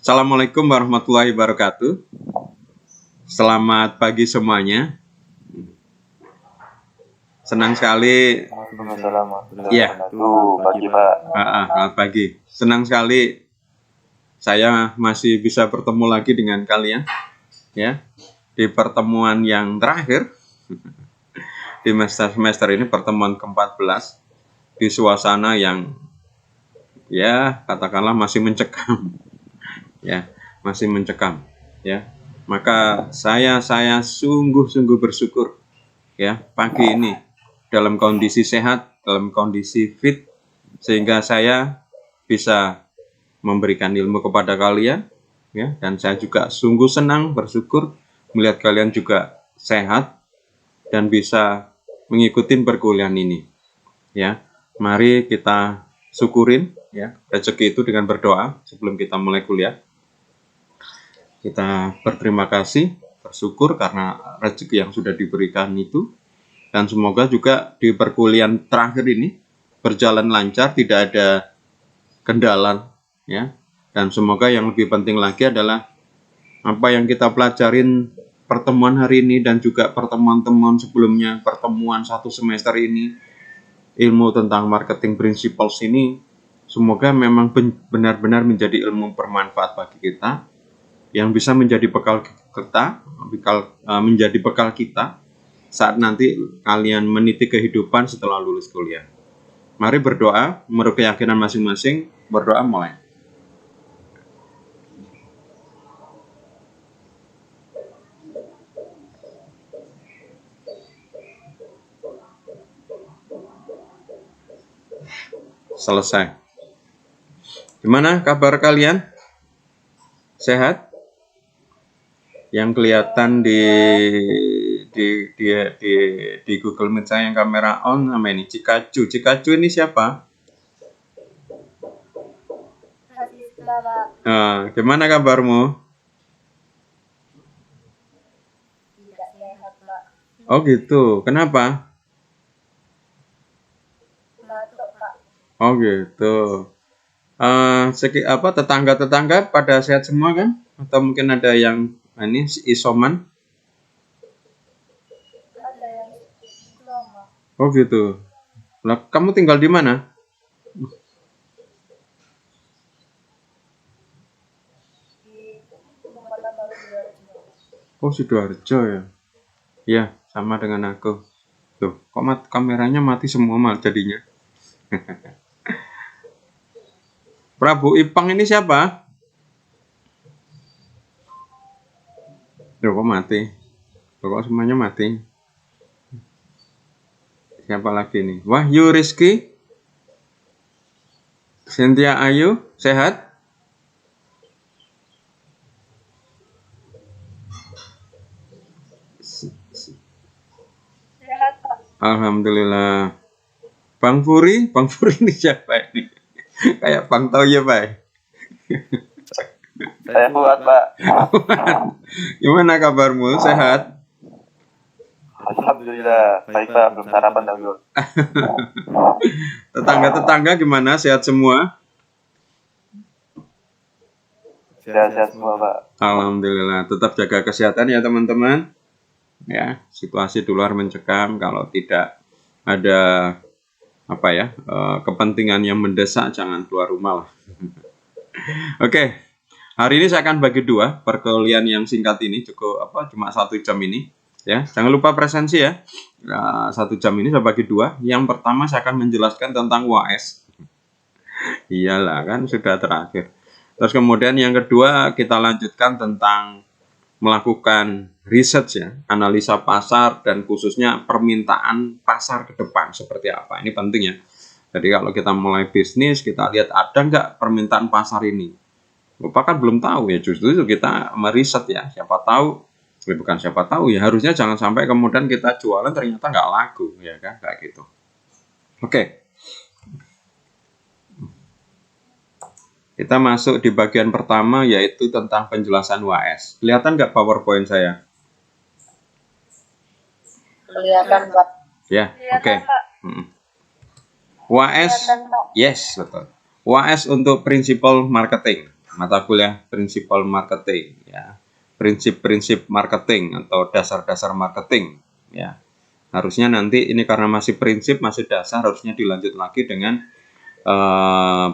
Assalamualaikum warahmatullahi wabarakatuh. Selamat pagi semuanya. Senang sekali. Ya. Pagi, Pak. Selamat pagi. Senang sekali saya masih bisa bertemu lagi dengan kalian, ya, di pertemuan yang terakhir di semester ini, pertemuan ke-14 di suasana yang ya katakanlah masih mencekam, ya, masih mencekam, ya. Maka saya sungguh-sungguh bersyukur, ya, pagi ini dalam kondisi sehat, dalam kondisi fit, sehingga saya bisa memberikan ilmu kepada kalian, ya, dan saya juga sungguh senang bersyukur melihat kalian juga sehat dan bisa mengikuti perkuliahan ini, ya. Mari kita syukurin, ya, rezeki itu dengan berdoa sebelum kita mulai kuliah. Kita berterima kasih, bersyukur karena rezeki yang sudah diberikan itu, dan semoga juga di perkuliahan terakhir ini berjalan lancar, tidak ada kendala, ya. Dan semoga yang lebih penting lagi adalah apa yang kita pelajarin pertemuan hari ini dan juga pertemuan-temuan sebelumnya, pertemuan satu semester ini, ilmu tentang marketing principles ini, semoga memang benar-benar menjadi ilmu bermanfaat bagi kita, yang bisa menjadi bekal kita, menjadi bekal kita saat nanti kalian meniti kehidupan setelah lulus kuliah. Mari berdoa, menurut keyakinan masing-masing, berdoa mulai. Selesai. Gimana kabar kalian? Sehat? Yang kelihatan di Google Meet saya yang kamera on sama ini Cikacu. Cikacu ini siapa? Gimana kabarmu? Tidak sehat, Pak. Oh gitu. Kenapa? Batuk, Pak. Oh gitu. Tetangga-tetangga pada sehat semua kan? Atau mungkin ada yang ini isoman? Ada yang lama. Oh gitu. Lah, kamu tinggal di mana? Di Kota Baru Sidoarjo. Oh, Sidoarjo ya. Ya, sama dengan aku. Tuh, kok kameranya mati semua mal jadinya. Prabu Ipang ini siapa? Loh, kok mati? Loh, kok semuanya mati? Siapa lagi nih? Wahyu Rizky? Cynthia Ayu? Sehat? Sehat, Pak. Alhamdulillah. Bang Furi ini siapa ini? Kayak Bang Tau ya, Pak. Saya kuat, Pak. Gimana kabarmu? Sehat? Alhamdulillah. Baik, Pak. Belum sarapan dulu. Tetangga-tetangga gimana? Sehat semua? Sehat-sehat semua, Pak. Alhamdulillah. Tetap jaga kesehatan ya, teman-teman. Ya, situasi di luar mencekam. Kalau tidak ada kepentingan yang mendesak, jangan keluar rumah lah. Oke, hari ini saya akan bagi dua perkuliahan yang singkat ini, cuma 1 jam ini, ya. Jangan lupa presensi ya. 1 jam ini saya bagi dua. Yang pertama saya akan menjelaskan tentang UAS. Iyalah kan sudah terakhir. Terus kemudian yang kedua kita lanjutkan tentang melakukan riset ya, analisa pasar dan khususnya permintaan pasar ke depan seperti apa. Ini penting ya. Jadi kalau kita mulai bisnis, kita lihat ada nggak permintaan pasar ini. Lupa kan belum tahu ya, justru itu kita meriset ya. Siapa tahu, bukan siapa tahu ya, harusnya jangan sampai kemudian kita jualan ternyata nggak laku ya kan, kayak gitu. Oke. Kita masuk di bagian pertama yaitu tentang penjelasan UAS. Kelihatan nggak PowerPoint saya? Kelihatan, Pak. Ya, oke. UAS, yes, betul. UAS untuk prinsipal marketing. mata kuliah Principal Marketing, ya. Prinsip-prinsip marketing atau dasar-dasar marketing, ya. Harusnya nanti ini karena masih prinsip, masih dasar, harusnya dilanjut lagi dengan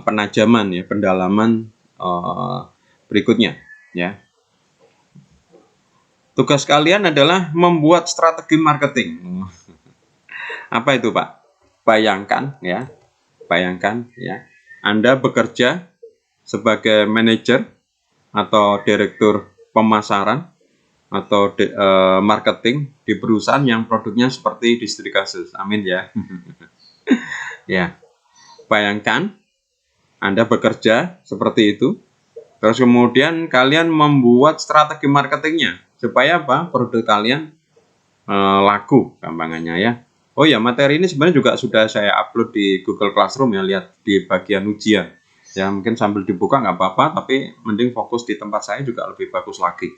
penajaman, ya, pendalaman berikutnya, ya. Tugas kalian adalah membuat strategi marketing. Apa itu, Pak? Bayangkan, ya. Bayangkan, ya. Anda bekerja sebagai manajer atau direktur pemasaran atau marketing di perusahaan yang produknya seperti distri kasus. Amin, ya. Ya. Bayangkan Anda bekerja seperti itu. Terus kemudian kalian membuat strategi marketingnya supaya apa? Produk kalian laku, gampangannya, ya. Oh ya, materi ini sebenarnya juga sudah saya upload di Google Classroom, ya, lihat di bagian ujian. Ya, mungkin sambil dibuka nggak apa-apa, tapi mending fokus di tempat saya juga lebih bagus lagi.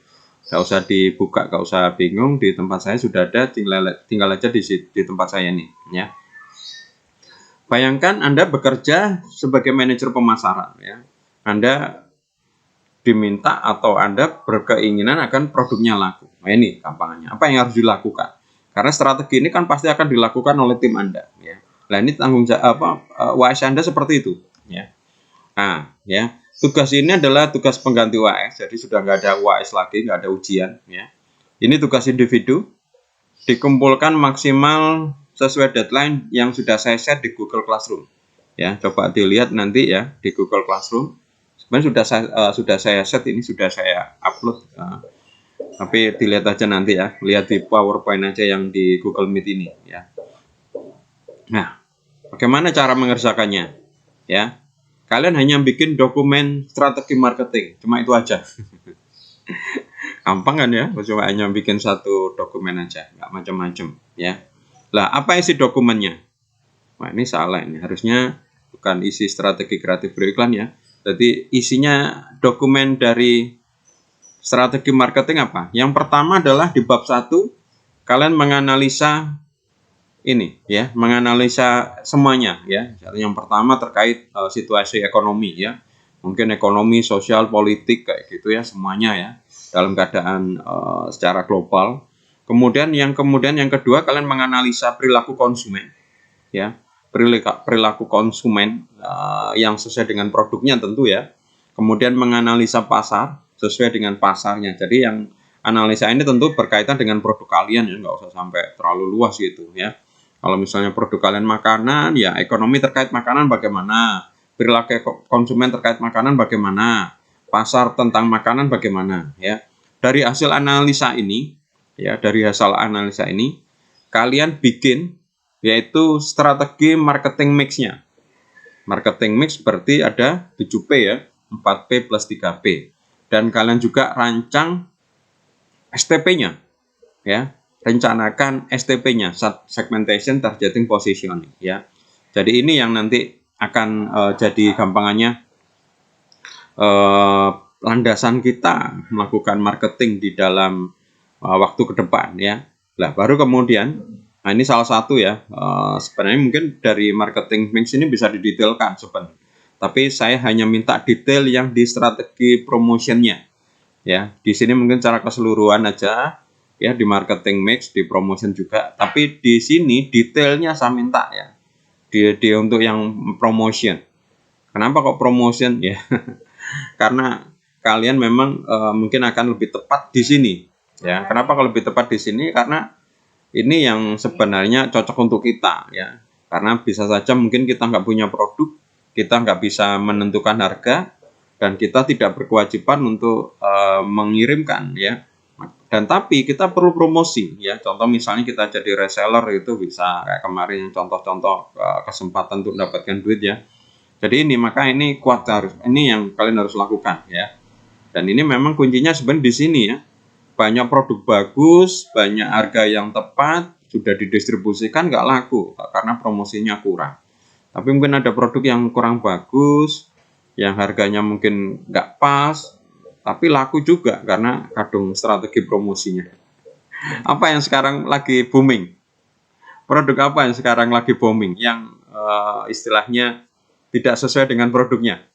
Nggak usah dibuka, nggak usah bingung, di tempat saya sudah ada, tinggal aja di tempat saya nih, ya. Bayangkan Anda bekerja sebagai manajer pemasaran, ya. Anda diminta atau Anda berkeinginan akan produknya laku. Nah, ini gampangannya. Apa yang harus dilakukan? Karena strategi ini kan pasti akan dilakukan oleh tim Anda, ya. Nah, ini tanggung jawab WAS Anda seperti itu, ya. Nah, ya, tugas ini adalah tugas pengganti WAS, jadi sudah nggak ada WAS lagi, nggak ada ujian, ya. Ini tugas individu, dikumpulkan maksimal sesuai deadline yang sudah saya set di Google Classroom, ya. Coba dilihat nanti, ya, di Google Classroom. Sebenarnya sudah saya set, ini sudah saya upload, tapi dilihat aja nanti, ya, lihat di PowerPoint aja yang di Google Meet ini, ya. Nah, bagaimana cara mengerjakannya, ya? Kalian hanya bikin dokumen strategi marketing, cuma itu aja. Gampang kan, ya? Cuma hanya bikin satu dokumen aja, nggak macam-macam, ya. Lah, apa isi dokumennya? Wah, ini salah, ini harusnya bukan isi strategi kreatif beriklan, ya. Jadi isinya dokumen dari strategi marketing apa? Yang pertama adalah di bab 1, kalian menganalisa ini, ya, menganalisa semuanya, ya. Yang pertama terkait situasi ekonomi, ya. Mungkin ekonomi, sosial, politik kayak gitu, ya, semuanya, ya, dalam keadaan secara global. Kemudian yang kedua, kalian menganalisa perilaku konsumen, ya. Perilaku konsumen yang sesuai dengan produknya tentu, ya. Kemudian menganalisa pasar sesuai dengan pasarnya. Jadi yang analisa ini tentu berkaitan dengan produk kalian, ya, nggak usah sampai terlalu luas gitu, ya. Kalau misalnya produk kalian makanan, ya ekonomi terkait makanan bagaimana, perilaku konsumen terkait makanan bagaimana, pasar tentang makanan bagaimana, ya. Dari hasil analisa ini, ya, kalian bikin yaitu strategi marketing mix-nya. Marketing mix berarti ada 7P, ya, 4P plus 3P. Dan kalian juga rancang STP-nya, ya. Rencanakan STP-nya, segmentation, targeting, positioning, ya. Jadi ini yang nanti akan jadi gampangannya landasan kita melakukan marketing di dalam waktu ke depan, ya. Lah, baru kemudian, nah ini salah satu, ya, sebenarnya mungkin dari marketing mix ini bisa didetailkan sebenarnya. Tapi saya hanya minta detail yang di strategi promotionnya, ya. Di sini mungkin cara keseluruhan aja, ya, di marketing mix, di promotion juga. Tapi di sini detailnya saya minta, ya, di untuk yang promotion. Kenapa kok promotion, ya? Karena kalian memang mungkin akan lebih tepat di sini, ya. Kenapa kalau lebih tepat di sini? Karena ini yang sebenarnya cocok untuk kita, ya. Karena bisa saja mungkin kita nggak punya produk, kita nggak bisa menentukan harga, dan kita tidak berkewajiban untuk mengirimkan, ya. Dan tapi kita perlu promosi, ya. Contoh misalnya kita jadi reseller, itu bisa kayak kemarin contoh-contoh kesempatan untuk mendapatkan duit, ya. Jadi maka ini kuat, ini yang kalian harus lakukan, ya. Dan ini memang kuncinya sebenarnya di sini, ya. Banyak produk bagus, banyak harga yang tepat, sudah didistribusikan nggak laku karena promosinya kurang. Tapi mungkin ada produk yang kurang bagus, yang harganya mungkin nggak pas, tapi laku juga karena kadung strategi promosinya. Apa yang sekarang lagi booming? Produk apa yang sekarang lagi booming? Yang istilahnya tidak sesuai dengan produknya?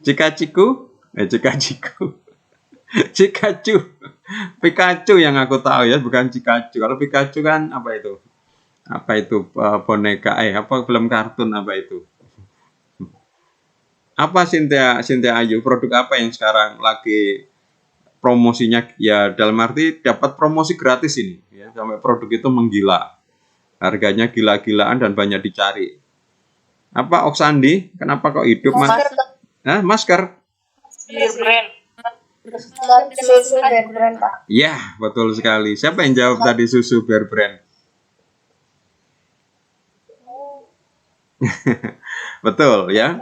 Cikaciku, Cikaciku, Cikacu, Pikachu yang aku tahu ya, bukan Cikacu. Kalau Pikachu kan apa itu? Apa itu boneka? Apa film kartun apa itu? Apa Cynthia Ayu? Produk apa yang sekarang lagi promosinya? Ya dalam arti dapat promosi gratis ini, ya sampai produk itu menggila, harganya gila-gilaan dan banyak dicari. Apa Oksandi? Kenapa kok hidup mas? Masker? Beer brand. Susu Beer brand, Pak. Ya, betul sekali. Siapa yang jawab tadi susu Bear Brand? Betul ya.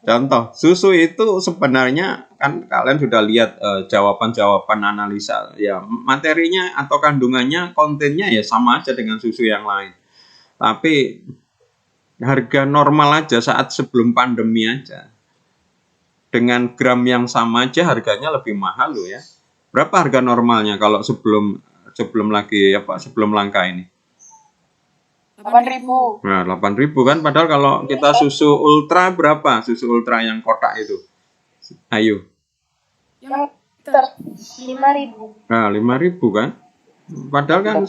Contoh, susu itu sebenarnya kan kalian sudah lihat jawaban-jawaban analisa ya, materinya atau kandungannya, kontennya ya sama aja dengan susu yang lain. Tapi harga normal aja saat sebelum pandemi aja, dengan gram yang sama aja harganya lebih mahal loh ya. Berapa harga normalnya kalau sebelum langka ini? 8.000. Nah, 8.000 kan, padahal kalau kita susu ultra berapa? Susu ultra yang kotak itu. Ayo. Yang 5.000. Nah, 5.000 kan? Padahal kan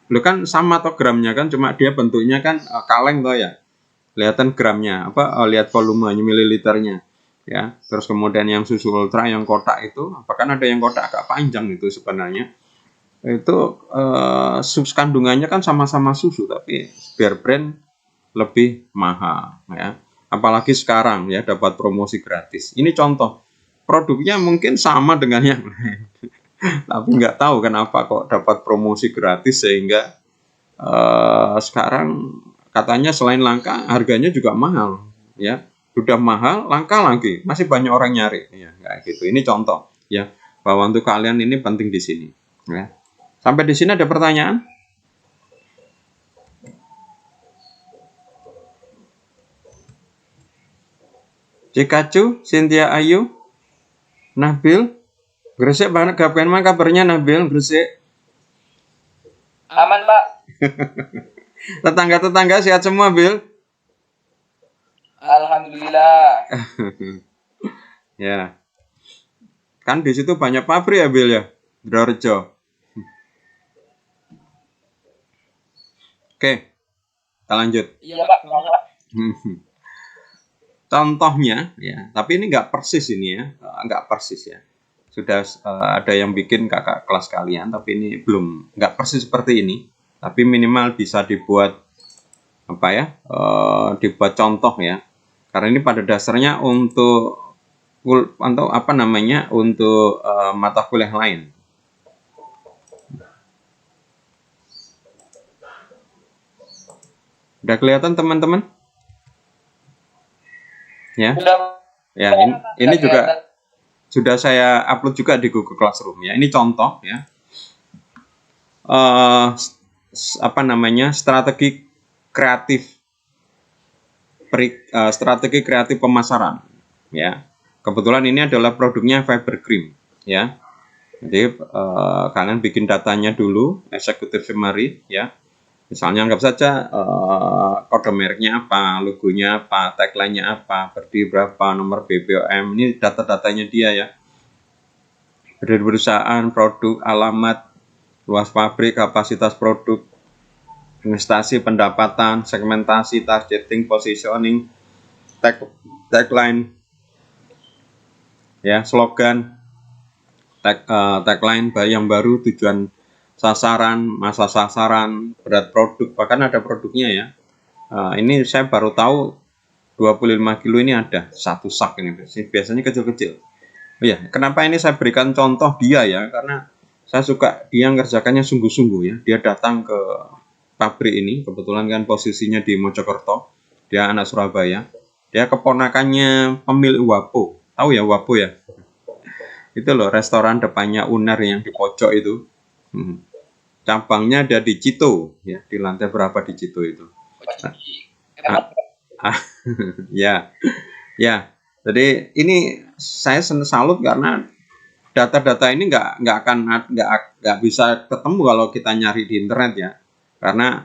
lu kan sama toh gramnya kan, cuma dia bentuknya kan kaleng toh ya. Kelihatan gramnya, lihat volumenya, mililiternya. Ya, terus kemudian yang susu ultra yang kotak itu, bahkan ada yang kotak agak panjang itu sebenarnya. Itu kandungannya kan sama-sama susu, tapi Bear Brand lebih mahal ya. Apalagi sekarang ya dapat promosi gratis. Ini contoh, produknya mungkin sama dengan yang lain, tapi nggak tahu kenapa kok dapat promosi gratis sehingga sekarang katanya selain langka harganya juga mahal ya. Sudah mahal, langka lagi, masih banyak orang nyari ya, kayak gitu. Ini contoh ya, bahwa untuk kalian ini penting di sini ya. Sampai di sini ada pertanyaan? Cikacu, Cynthia Ayu, Nabil, Gresik banget, gapain mah kabarnya Nabil, Gresik? Aman, Pak. Tetangga-tetangga sehat semua, Bil? Alhamdulillah. Ya. Kan di situ banyak pabrik ya, Bil ya? Sidoarjo. Oke, kita lanjut. Iya, Pak. Contohnya ya, tapi ini nggak persis ini ya, nggak persis ya. Sudah ada yang bikin kakak kelas kalian, tapi ini belum, nggak persis seperti ini. Tapi minimal bisa dibuat dibuat contoh ya. Karena ini pada dasarnya untuk mata kuliah lain. Udah kelihatan teman-teman? Ya. Ya, ini juga sudah saya upload juga di Google Classroom ya. Ini contoh ya. Strategi kreatif pemasaran ya. Kebetulan ini adalah produknya Fiber Cream ya. Jadi kalian bikin datanya dulu, executive summary ya. Misalnya anggap saja kode mereknya apa, logonya apa, tagline-nya apa, berdiri berapa, nomor BPOM, ini data-datanya dia ya. Berdiri perusahaan, produk, alamat, luas pabrik, kapasitas produk, investasi, pendapatan, segmentasi, targeting, positioning, tagline, ya, slogan, tagline yang baru, tujuan sasaran, masa sasaran, berat produk, bahkan ada produknya ya. Ini saya baru tahu 25 kilo ini ada satu sak ini, biasanya kecil-kecil. Ya, kenapa ini saya berikan contoh dia ya, karena saya suka dia ngerjakannya sungguh-sungguh ya. Dia datang ke pabrik ini, kebetulan kan posisinya di Mojokerto, dia anak Surabaya. Dia keponakannya pemilik Wapo, tahu ya Wapo ya? Itu loh restoran depannya Uner yang di pojok itu. Cabangnya ada di Cito ya, di lantai berapa di Cito itu. Ya. Jadi ini saya salut karena data-data ini nggak bisa ketemu kalau kita nyari di internet ya. Karena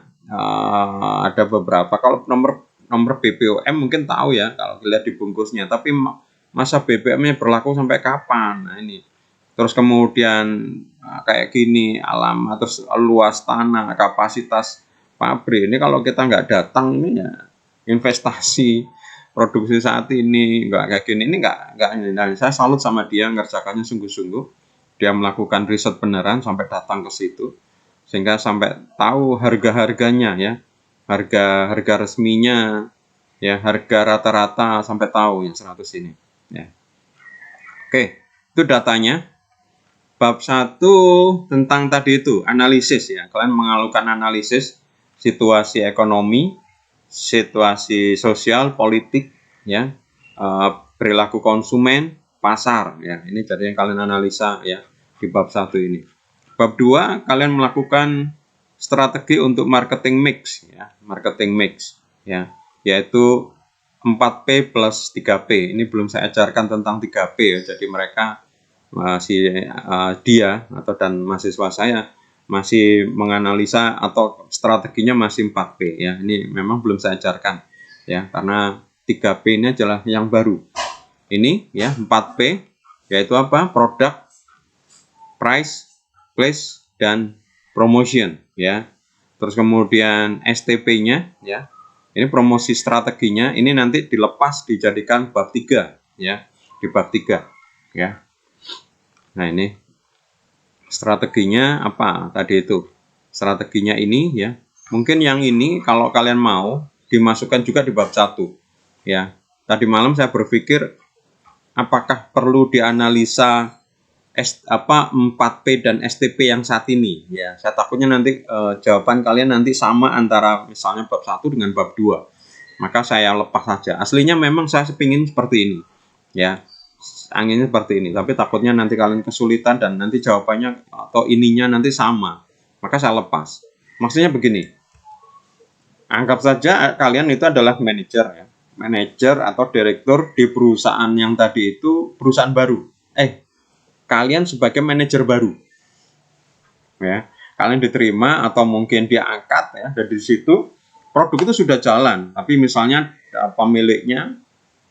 ada beberapa, kalau nomor BPOM mungkin tahu ya kalau lihat di bungkusnya, tapi masa BBM-nya berlaku sampai kapan. Nah, ini. Terus kemudian kayak gini, alamat, terus luas tanah, kapasitas pabrik. Ini kalau kita nggak datang, ini ya investasi produksi saat ini nggak kayak gini, ini nggak ini. Nah, saya salut sama dia, ngerjakannya sungguh-sungguh. Dia melakukan riset beneran sampai datang ke situ, sehingga sampai tahu harga-harganya ya, harga resminya ya, harga rata-rata sampai tahu yang 100 ini ya. Oke, itu datanya. Bab 1 tentang tadi itu, analisis ya. Kalian mengalukan analisis situasi ekonomi, situasi sosial, politik, ya, perilaku konsumen, pasar, ya. Ini jadi yang kalian analisa ya di bab 1 ini. Bab 2, kalian melakukan strategi untuk marketing mix, ya, marketing mix, ya, yaitu 4P plus 3P. Ini belum saya ajarkan tentang 3P ya. Jadi mereka dia atau dan mahasiswa saya masih menganalisa atau strateginya masih 4P ya. Ini memang belum saya ajarkan ya, karena 3P ini adalah yang baru. Ini ya 4P yaitu apa? Product, price, place, dan promotion ya. Terus kemudian STP-nya ya. Ini promosi strateginya, ini nanti dilepas dijadikan bab 3 ya, di bab 3 ya. Nah, ini strateginya apa tadi itu? Strateginya ini ya. Mungkin yang ini kalau kalian mau dimasukkan juga di bab 1 ya. Tadi malam saya berpikir apakah perlu dianalisa 4P dan STP yang saat ini ya. Saya takutnya nanti jawaban kalian nanti sama antara misalnya bab 1 dengan bab 2. Maka saya lepas saja. Aslinya memang saya kepingin seperti ini ya. Anginnya seperti ini, tapi takutnya nanti kalian kesulitan dan nanti jawabannya atau ininya nanti sama, maka saya lepas. Maksudnya begini, anggap saja kalian itu adalah manajer ya, manajer atau direktur di perusahaan yang tadi itu perusahaan baru. Kalian sebagai manajer baru, ya, kalian diterima atau mungkin diangkat ya, dari situ produk itu sudah jalan, tapi misalnya pemiliknya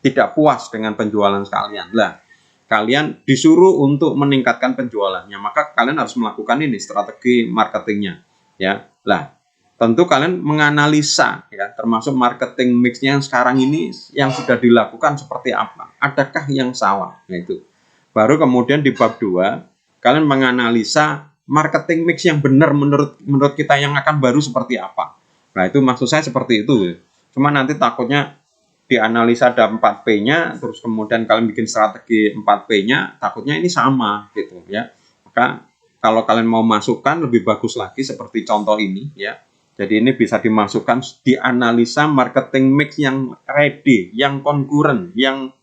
tidak puas dengan penjualan sekalian. Lah, kalian disuruh untuk meningkatkan penjualannya, maka kalian harus melakukan ini strategi marketingnya ya. Lah, tentu kalian menganalisa ya, termasuk marketing mixnya yang sekarang ini yang sudah dilakukan seperti apa, adakah yang salah. Nah, itu baru kemudian di bab 2 kalian menganalisa marketing mix yang benar menurut kita yang akan baru seperti apa. Nah, itu maksud saya seperti itu. Cuma nanti takutnya dianalisa ada 4P-nya, terus kemudian kalian bikin strategi 4P-nya, takutnya ini sama gitu ya. Maka kalau kalian mau masukkan lebih bagus lagi seperti contoh ini ya. Jadi ini bisa dimasukkan di analisa marketing mix yang ready, yang konkuren, yang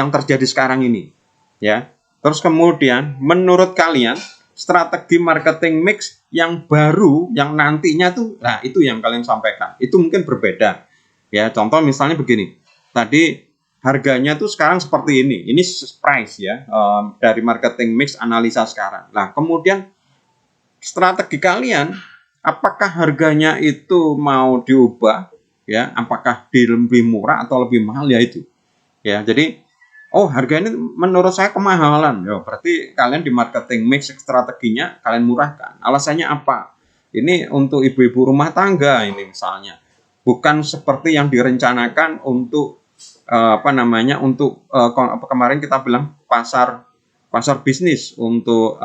terjadi sekarang ini ya. Terus kemudian menurut kalian strategi marketing mix yang baru yang nantinya tuh, nah itu yang kalian sampaikan. Itu mungkin berbeda. Ya, contoh misalnya begini. Tadi harganya tuh sekarang seperti ini. Ini price ya, dari marketing mix analisa sekarang. Nah, kemudian strategi kalian, apakah harganya itu mau diubah ya? Apakah lebih murah atau lebih mahal ya itu. Ya, jadi harga ini menurut saya kemahalan. Ya, berarti kalian di marketing mix strateginya kalian murahkan. Alasannya apa? Ini untuk ibu-ibu rumah tangga ini misalnya. Bukan seperti yang direncanakan untuk untuk kemarin kita bilang pasar bisnis untuk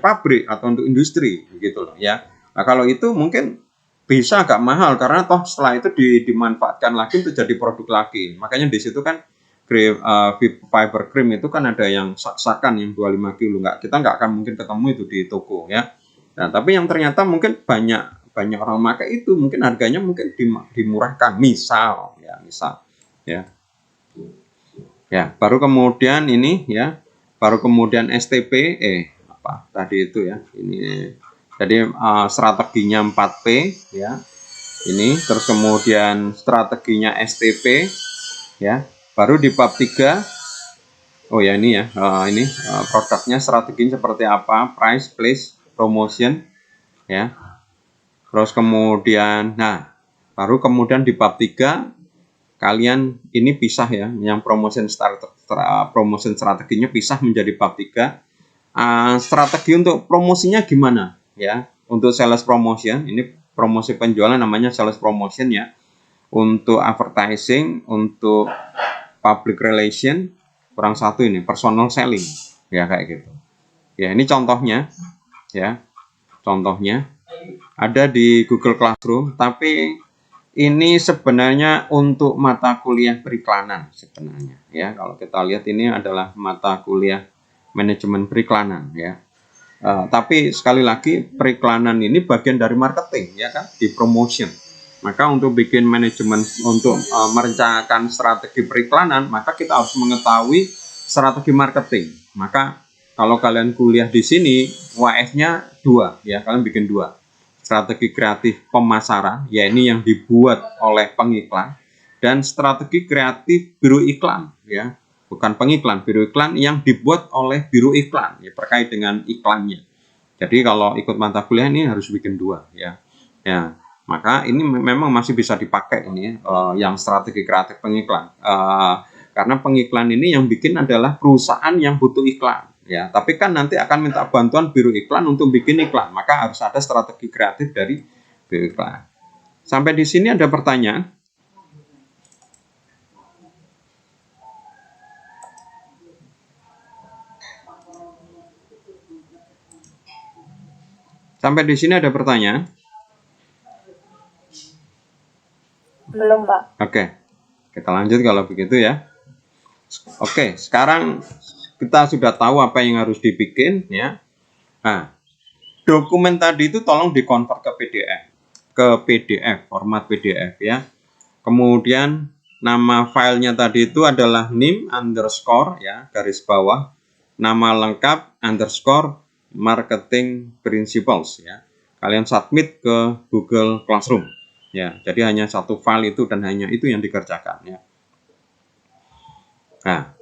pabrik atau untuk industri gitu loh ya. Nah, kalau itu mungkin bisa agak mahal karena toh setelah itu dimanfaatkan lagi untuk jadi produk lagi. Makanya di situ kan fiber cream itu kan ada yang sak-sakan yang 25 kilo, kita nggak akan mungkin ketemu itu di toko ya. Nah, tapi yang ternyata mungkin banyak orang memakai itu mungkin harganya mungkin dimurahkan misal ya. Baru kemudian ini ya, baru kemudian STP tadi itu ya, ini jadi strateginya 4P ya, ini terus kemudian strateginya STP ya, baru di bab 3 ini ya, ini produknya strateginya seperti apa, price, place, promotion ya. Terus kemudian, baru kemudian di bab 3 kalian ini pisah ya, yang promotion strateginya pisah menjadi bab 3. Strategi untuk promosinya gimana ya? Untuk sales promotion, ini promosi penjualan namanya sales promotion ya. Untuk advertising, untuk public relation, kurang satu ini personal selling ya, kayak gitu. Ya, ini contohnya ya. Contohnya ada di Google Classroom, tapi ini sebenarnya untuk mata kuliah periklanan sebenarnya ya. Kalau kita lihat ini adalah mata kuliah manajemen periklanan ya. Tapi sekali lagi periklanan ini bagian dari marketing ya kan, di promotion. Maka untuk bikin manajemen, untuk merencanakan strategi periklanan, maka kita harus mengetahui strategi marketing. Maka kalau kalian kuliah di sini, WS-nya 2 ya, kalian bikin 2. Strategi kreatif pemasaran, ya ini yang dibuat oleh pengiklan, dan strategi kreatif biro iklan ya. Bukan pengiklan, biro iklan yang dibuat oleh biro iklan ya, terkait dengan iklannya. Jadi kalau ikut mata kuliah ini harus bikin 2 ya. Ya, maka ini memang masih bisa dipakai ini yang strategi kreatif pengiklan. Karena pengiklan ini yang bikin adalah perusahaan yang butuh iklan ya. Tapi kan nanti akan minta bantuan biro iklan untuk bikin iklan, maka harus ada strategi kreatif dari biro iklan. Sampai di sini ada pertanyaan? Sampai di sini ada pertanyaan? Belum, Pak. Oke, kita lanjut kalau begitu ya. Oke, sekarang kita sudah tahu apa yang harus dibikin ya. Nah, dokumen tadi itu tolong dikonvert ke PDF, format PDF ya. Kemudian nama filenya tadi itu adalah nim underscore ya, garis bawah, nama lengkap underscore marketing principles ya. Kalian submit ke Google Classroom ya. Jadi hanya satu file itu dan hanya itu yang dikerjakan ya. Nah,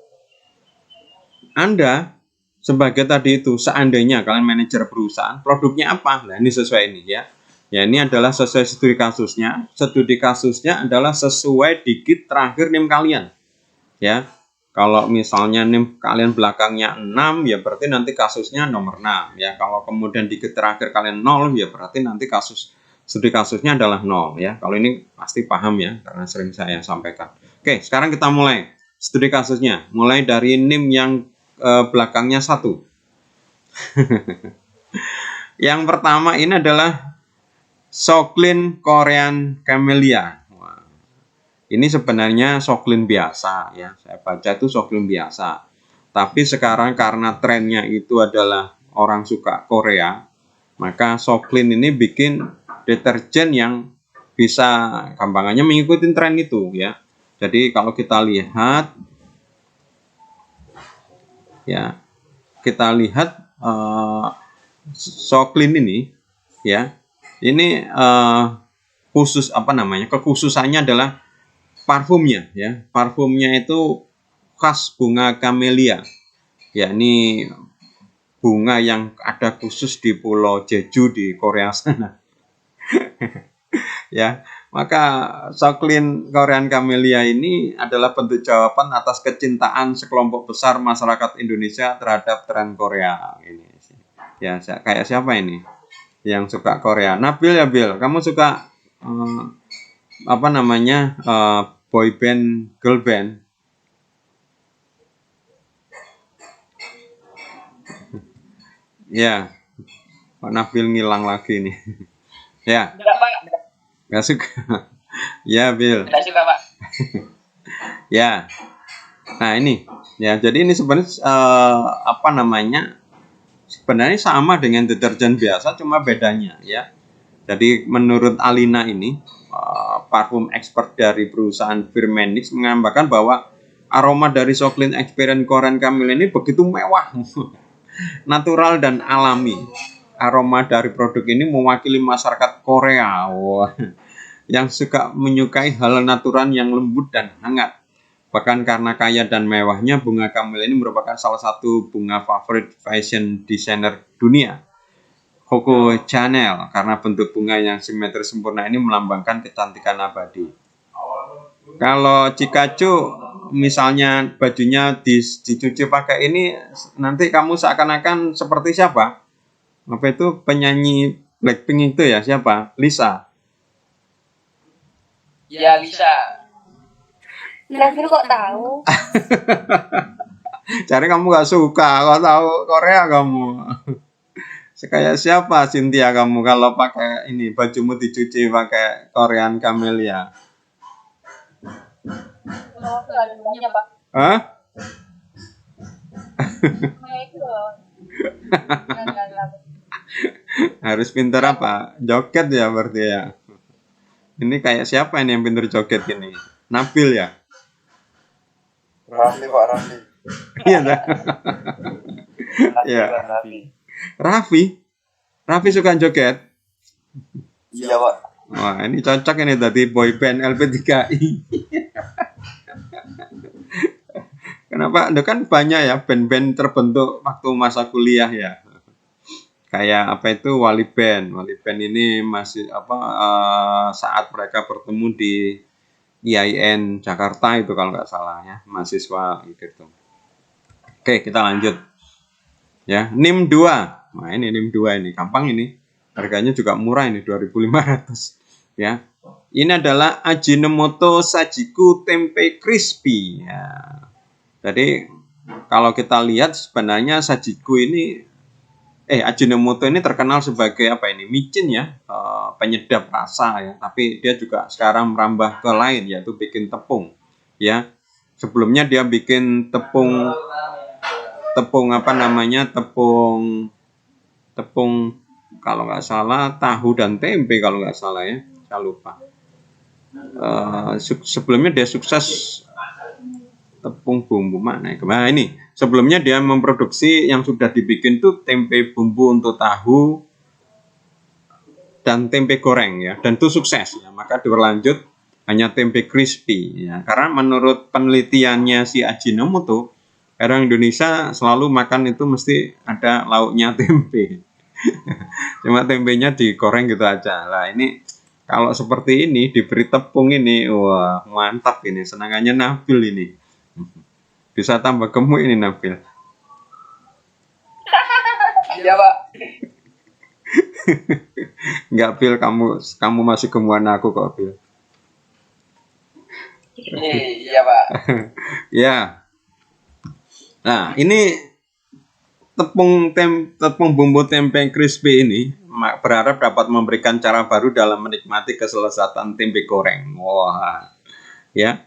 Anda sebagai tadi itu, seandainya kalian manajer perusahaan, produknya apa? Nah, ini sesuai ini ya. Ya, ini adalah sesuai studi kasusnya. Studi kasusnya adalah sesuai digit terakhir NIM kalian. Ya. Kalau misalnya NIM kalian belakangnya 6, ya berarti nanti kasusnya nomor 6 ya. Kalau kemudian digit terakhir kalian 0, ya berarti nanti studi kasusnya adalah 0 ya. Kalau ini pasti paham ya, karena sering saya sampaikan. Oke, sekarang kita mulai studi kasusnya. Mulai dari NIM yang belakangnya 1. Yang pertama ini adalah Soklin Korean Camellia. Wah, ini sebenarnya Soklin biasa ya. Saya baca itu Soklin biasa. Tapi sekarang karena trennya itu adalah orang suka Korea, maka Soklin ini bikin deterjen yang bisa gampangannya mengikuti tren itu ya. Jadi kalau kita lihat ya, kita lihat Soklin ini ya, ini khusus apa namanya, kekhususannya adalah parfumnya ya. Parfumnya itu khas bunga camellia ya, ini bunga yang ada khusus di Pulau Jeju di Korea sana. Ya, maka Soklin Korean Camellia ini adalah bentuk jawaban atas kecintaan sekelompok besar masyarakat Indonesia terhadap tren Korea ini. Ya, kayak siapa ini yang suka Korea? Nabil ya, Bil. Kamu suka apa namanya, boy band, girl band? Ya, Pak Nabil ngilang lagi nih. Ya, Enggak, Pak. nggak suka. Ya, Bil. Enggak suka, Pak. Ya. Nah, ini ya, jadi ini sebenarnya apa namanya, sebenarnya sama dengan deterjen biasa, cuma bedanya ya. Jadi menurut Alina ini, parfum expert dari perusahaan Firmenich menambahkan bahwa aroma dari Soklin Experience Korean Camellia ini begitu mewah, natural dan alami. Aroma dari produk ini mewakili masyarakat Korea, wah, yang menyukai hal natural yang lembut dan hangat. Bahkan karena kaya dan mewahnya, bunga camellia ini merupakan salah satu bunga favorit fashion designer dunia, Coco Chanel, karena bentuk bunga yang simetris sempurna ini melambangkan kecantikan abadi. Kalau Cikacu misalnya bajunya dicuci pakai ini, nanti kamu seakan-akan seperti siapa? Apa itu penyanyi Blackpink itu ya, siapa? Lisa. Ya Lisa. Nafil kok tahu? Cari kamu gak suka, kok tahu Korea kamu. Kayak siapa Cynthia kamu kalau pakai ini bajumu dicuci pakai Korean Camellia? Oh, nggak ada namanya, Pak. Hah? Nah, itu loh. Nggak. Harus pinter apa? Joget ya berarti ya. Ini kayak siapa ini yang pinter joget ini? Nabil ya? Raffi Pak Raffi. Iya dah. Iya. Raffi. Raffi? Raffi suka joget? Iya Pak. Wah ini cocok ini tadi boyband LP3I. Kenapa? Ada kan banyak ya band-band terbentuk waktu masa kuliah ya. Kayak apa itu Wali Band. Wali Band ini masih saat mereka bertemu di IAIN Jakarta itu kalau nggak salah ya, mahasiswa gitu. Oke, kita lanjut. Ya, NIM 2. Nah, ini NIM 2 ini gampang ini. Harganya juga murah ini 2.500 ya. Ini adalah Ajinomoto Sajiku Tempe Crispy ya. Jadi kalau kita lihat sebenarnya Sajiku ini Ajinomoto ini terkenal sebagai apa ini? Micin ya, penyedap rasa ya. Tapi dia juga sekarang merambah ke lain yaitu bikin tepung ya. Sebelumnya dia bikin tepung apa namanya? Tepung kalau nggak salah tahu dan tempe kalau nggak salah ya. Saya lupa. Sebelumnya dia sukses tepung bumbu mana ya? Nah, ini sebelumnya dia memproduksi yang sudah dibikin tuh tempe bumbu untuk tahu dan tempe goreng ya, dan itu sukses ya. Maka berlanjut hanya tempe crispy ya, karena menurut penelitiannya si Ajinomoto orang Indonesia selalu makan itu mesti ada lauknya tempe. Cuma tempenya digoreng gitu aja. Lah ini kalau seperti ini diberi tepung ini, wah mantap ini, senangannya Nabil ini. Bisa tambah gemuk ini Nabil. Iya Pak. Enggak Bil, kamu masih gemuan aku kok Bil. Iya Pak. Ya. Nah ini tepung bumbu tempe crispy ini berharap dapat memberikan cara baru dalam menikmati kelezatan tempe goreng. Wah, ya.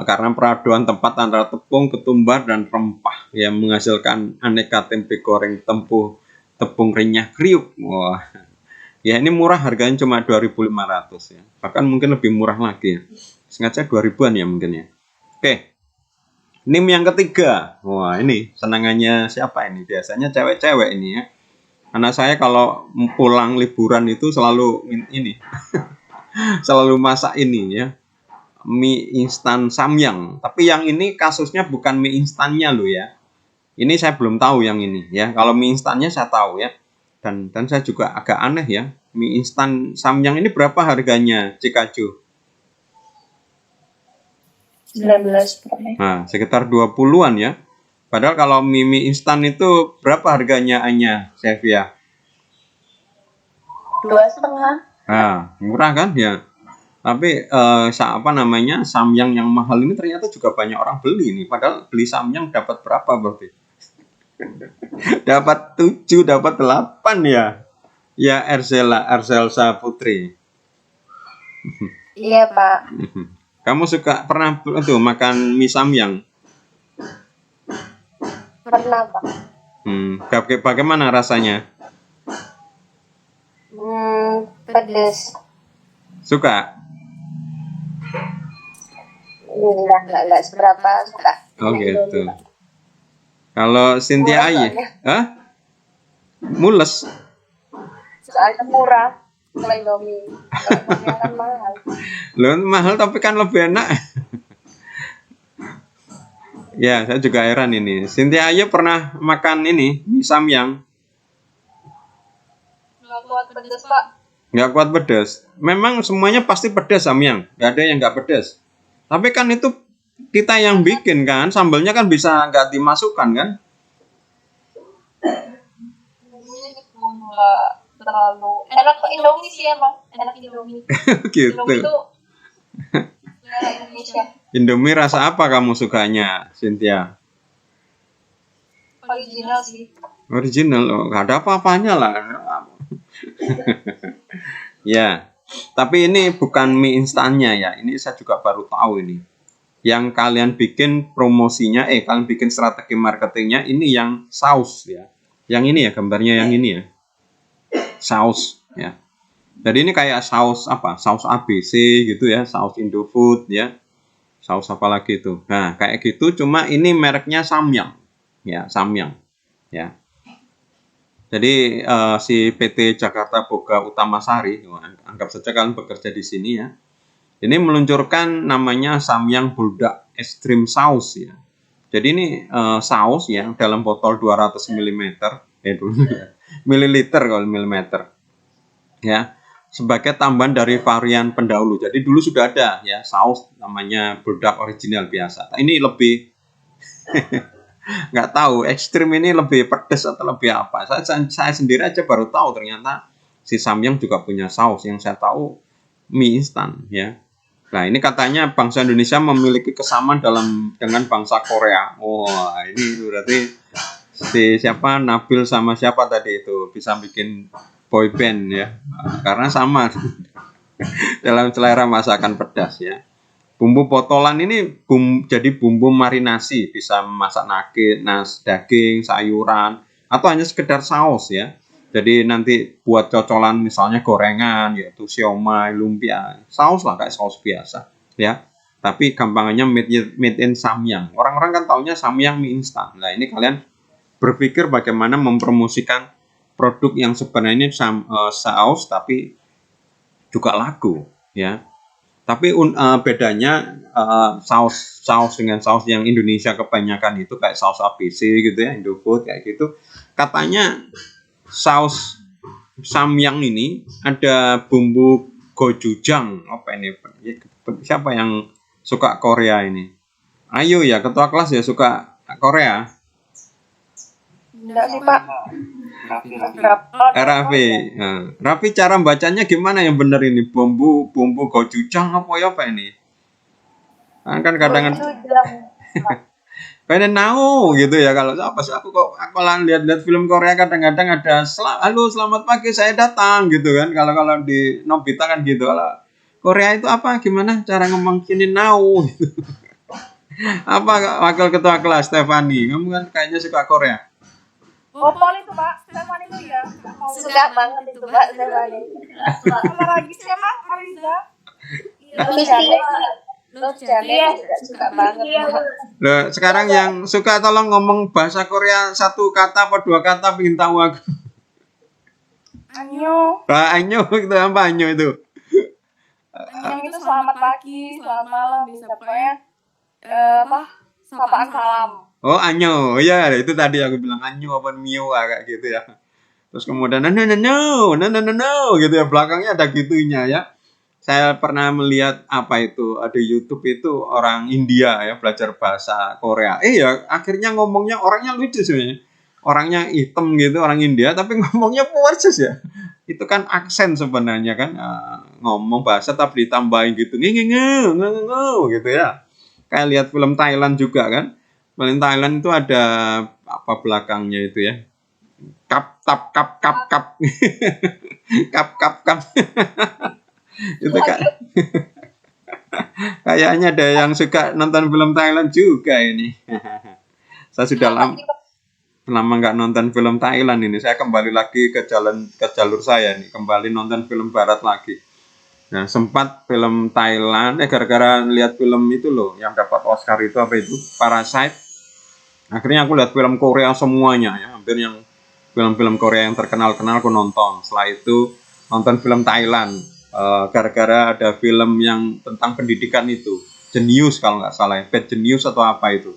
Karena peraduan tempat antara tepung, ketumbar, dan rempah yang menghasilkan aneka tempe goreng tepung renyah kriuk. Wah, ya ini murah, harganya cuma 2.500 ya. Bahkan mungkin lebih murah lagi ya. Sengaja 2.000-an ya mungkin ya. Oke. NIM yang ketiga. Wah, ini senangannya siapa ini? Biasanya cewek-cewek ini ya. Anak saya kalau pulang liburan itu selalu ini. Selalu masak ini ya. Mie instan Samyang. Tapi yang ini kasusnya bukan mie instannya loh ya. Ini saya belum tahu yang ini ya. Kalau mie instannya saya tahu ya. Dan saya juga agak aneh ya. Mie instan Samyang ini berapa harganya, Cikacu? 19. Nah, sekitar 20-an ya. Padahal kalau mie instan itu berapa harganya Anya, Sevia? 2,5. Nah, murah kan ya. Tapi apa namanya Samyang yang mahal ini ternyata juga banyak orang beli nih. Padahal beli Samyang dapat berapa berarti? Dapat 7, dapat 8 ya. Ya Erzelsa Putri. Iya, Pak. Kamu pernah tuh makan mie Samyang? Pernah, Pak. Bagaimana rasanya? Pedes. Suka? Enggak seberapa suka. Oh gitu. Kalau Cynthia Aye, mules. Soalnya murah. Kalau Indomie kan mahal. Loh, mahal tapi kan lebih enak. Ya, saya juga heran ini. Cynthia Aye pernah makan ini, mie Samyang. Nggak kuat pedes, Pak. Nggak kuat pedas. Memang semuanya pasti pedas Samyang. Nggak ada yang nggak pedas. Tapi kan itu kita yang bikin kan, sambalnya kan bisa nggak dimasukkan kan? Nggak terlalu enak ke Indomie sih emang, enak Indomie. Gitu. Indomie itu selera Indonesia. Indomie rasa apa kamu sukanya, Cynthia? Original sih. Original, oh, nggak ada apa-apanya lah. Ya, tapi ini bukan mie instannya ya. Ini saya juga baru tahu ini. Yang kalian bikin promosinya, kalian bikin strategi marketingnya ini yang saus ya. Yang ini ya, gambarnya yang ini ya. Saus ya. Jadi ini kayak saus apa? Saus ABC gitu ya, saus Indofood ya. Saus apa lagi itu? Nah, kayak gitu cuma ini mereknya Samyang. Ya, Samyang. Ya. Jadi si PT Jakarta Boga Utama Sari, anggap saja kalian bekerja di sini ya. Ini meluncurkan namanya Samyang Buldak Extreme Sauce ya. Jadi ini saus ya dalam botol 200 ml, mililiter kalau milimeter. Ya, sebagai tambahan dari varian pendahulu. Jadi dulu sudah ada ya saus namanya Buldak original biasa. Ini lebih nggak tahu ekstrim ini lebih pedas atau lebih apa. Saya sendiri aja baru tahu ternyata si Samyang juga punya saus. Yang saya tahu mie instan ya. Nah ini katanya bangsa Indonesia memiliki kesamaan dengan bangsa Korea. Wah ini berarti si siapa Nabil sama siapa tadi itu bisa bikin boy band ya. Karena sama dalam selera masakan pedas ya. Bumbu potolan ini jadi bumbu marinasi, bisa masak nugget, daging, sayuran, atau hanya sekedar saus ya. Jadi nanti buat cocolan misalnya gorengan, yaitu siomay, lumpia, saus lah kayak saus biasa ya. Tapi gampangannya made in Samyang. Orang-orang kan taunya Samyang mie instan. Nah ini kalian berpikir bagaimana mempromosikan produk yang sebenarnya saus tapi juga laku ya. Tapi bedanya saus dengan saus yang Indonesia kebanyakan itu kayak saus ABC gitu ya, Indofood kayak gitu. Katanya saus Samyang ini ada bumbu gochujang. Apa ini? Siapa yang suka Korea ini? Ayo ya, ketua kelas ya suka Korea. Enggak sih Pak. Raffi. Nah, Raffi cara bacanya gimana yang benar ini? Bumbu gochujang apa ya apa ini? Kan kadang pengen tahu gitu ya kalau apa sih aku kok aku lihat film Korea kadang-kadang ada halo selamat pagi saya datang gitu kan kalau di Nobita kan gitu kalau Korea itu apa gimana cara ngomong sini now gitu. Apa wakil ketua kelas Stefani kamu kan kayaknya suka Korea. Oh, Pol itu Pak, Stefani itu ya. Suka banget itu Pak, Stefani. Sama lagi sih emang Ariza. Iya, suka banget. Loh, sekarang yang suka tolong ngomong bahasa Korea satu kata apa dua kata pengen tahu aku. Anyo. Anyo itu apa anyo itu? Anyo itu selamat pagi, selamat malam, bisa pokoknya sapaan salam. Oh anyo, ya itu tadi aku bilang anyo apa mio kayak gitu ya. Terus kemudian no gitu ya belakangnya ada gitunya ya. Saya pernah melihat apa itu ada YouTube itu orang India ya belajar bahasa Korea. Ya akhirnya ngomongnya orangnya lucu sebenarnya. Orangnya hitam gitu orang India tapi ngomongnya persis ya. Itu kan aksen sebenarnya kan ngomong bahasa tapi ditambahin gitu gitu ya. Kayak lihat film Thailand juga kan. Film Thailand itu ada apa belakangnya itu ya. Kap kap kap itu kan kayaknya ada yang suka nonton film Thailand juga ini. Saya sudah lama nggak nonton film Thailand ini. Saya kembali lagi ke jalur saya nih, kembali nonton film Barat lagi. Nah sempat film Thailand gara-gara lihat film itu loh yang dapat Oscar itu apa itu Parasite. Akhirnya aku lihat film Korea semuanya ya, hampir yang film-film Korea yang terkenal aku nonton. Setelah itu nonton film Thailand gara-gara ada film yang tentang pendidikan itu, Genius kalau nggak salah, Bad Genius atau apa itu,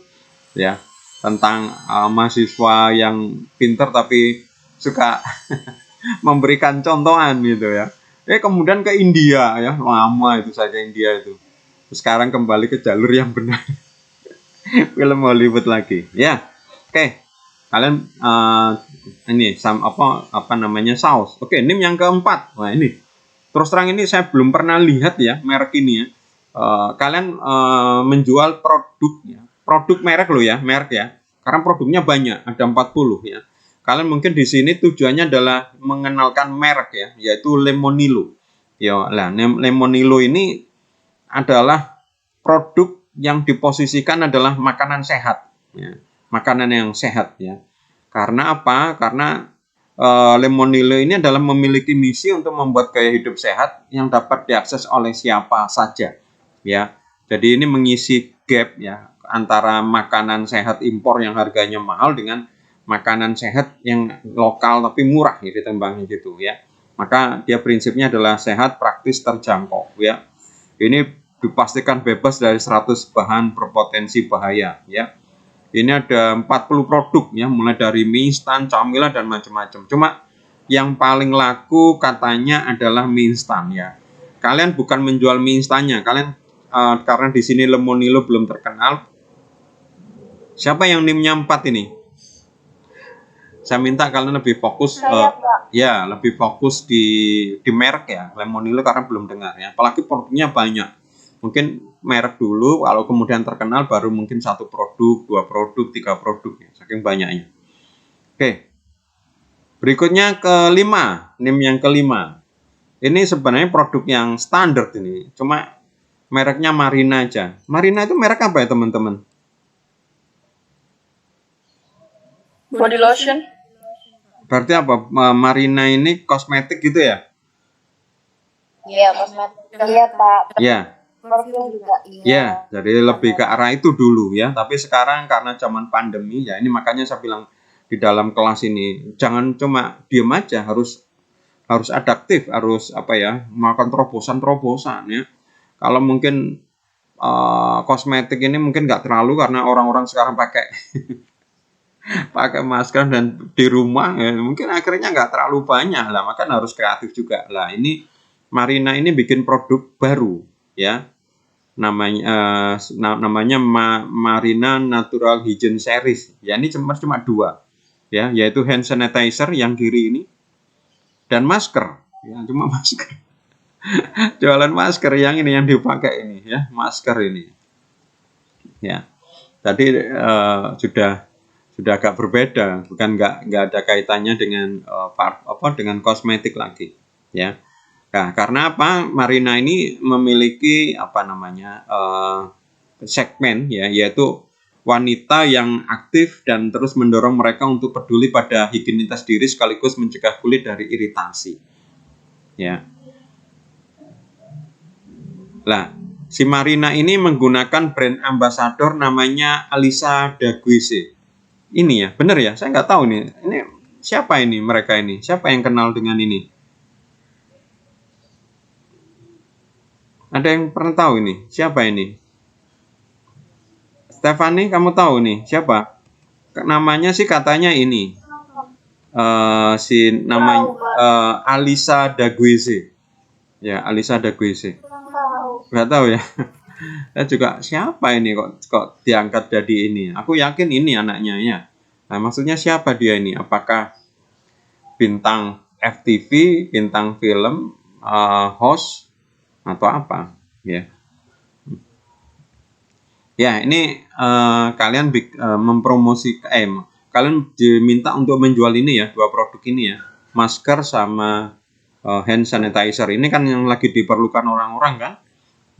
ya tentang mahasiswa yang pinter tapi suka memberikan contohan gitu ya. Kemudian ke India ya, lama itu saya ke India itu. sekarang kembali ke jalur yang benar. Film Hollywood lagi ya. Oke, kalian ini apa namanya saus. Oke, NIM yang keempat. Wah, ini terus terang ini saya belum pernah lihat ya merek ini ya. Kalian menjual produk merek loh ya, merek ya, karena produknya banyak, ada 40 ya. Kalian mungkin di sini tujuannya adalah mengenalkan merek ya, yaitu Lemonilo ya. Lah, Lemonilo ini adalah produk yang diposisikan adalah makanan sehat ya, makanan yang sehat ya. Karena apa? Karena Lemonilo ini adalah memiliki misi untuk membuat gaya hidup sehat yang dapat diakses oleh siapa saja ya. Jadi ini mengisi gap ya antara makanan sehat impor yang harganya mahal dengan makanan sehat yang lokal tapi murah ya ditimbangnya gitu ya. Maka dia prinsipnya adalah sehat, praktis, terjangkau ya. Ini dipastikan bebas dari 100 bahan berpotensi bahaya ya. Ini ada 40 produk ya, mulai dari mie instan, camilan dan macam-macam. Cuma yang paling laku katanya adalah mie instan ya. Kalian bukan menjual mie instannya, kalian karena di sini Lemonilo belum terkenal. Siapa yang NIM-nya 4 ini? Saya minta kalian lebih fokus ya, lebih fokus di merek ya, Lemonilo karena belum dengar ya. Apalagi produknya banyak. Mungkin merek dulu, kalau kemudian terkenal baru mungkin 1 produk, 2 produk, 3 produk ya, saking banyaknya. Oke. Berikutnya kelima, NIM yang kelima. Ini sebenarnya produk yang standar ini, cuma mereknya Marina aja. Marina itu merek apa ya teman-teman? Body lotion. Berarti apa? Marina ini kosmetik gitu ya? Iya, kosmetik. Iya, Pak. Ya. Parfum juga. Ya, jadi lebih ke arah itu dulu ya. Tapi sekarang karena zaman pandemi ya, ini makanya saya bilang di dalam kelas ini jangan cuma diem aja, harus adaptif, harus apa ya, melakukan terobosan ya. Kalau mungkin kosmetik ini mungkin nggak terlalu karena orang-orang sekarang pakai pakai masker dan di rumah ya, mungkin akhirnya nggak terlalu banyak lah, maka harus kreatif juga lah. Ini Marina ini bikin produk baru ya, namanya Marina Natural Hygiene Series ya. Ini cuma 2 ya, yaitu hand sanitizer yang kiri ini dan masker ya, cuma masker. Jualan masker yang ini yang dipakai ini ya, masker ini ya. Tadi sudah agak berbeda, bukan nggak ada kaitannya dengan dengan kosmetik lagi ya. Nah, karena apa? Marina ini memiliki apa namanya segmen ya, yaitu wanita yang aktif dan terus mendorong mereka untuk peduli pada higienitas diri sekaligus mencegah kulit dari iritasi ya. Lah, si Marina ini menggunakan brand ambassador namanya Alisa Daguese. Ini ya, benar ya? Saya nggak tahu nih. Ini siapa ini mereka ini? Siapa yang kenal dengan ini? Ada yang pernah tahu ini? Siapa ini? Stefani, kamu tahu nih siapa? Namanya sih katanya ini. Si namanya Alisa Daguese. Ya, Alisa Daguese. Nggak tahu ya. Saya juga siapa ini kok diangkat jadi ini? Aku yakin ini anaknya ya. Nah, maksudnya siapa dia ini? Apakah bintang FTV, bintang film, host atau apa? Ya. Ya, ini kalian mempromosikan, kalian diminta untuk menjual ini ya, 2 produk ini ya, masker sama hand sanitizer. Ini kan yang lagi diperlukan orang-orang kan?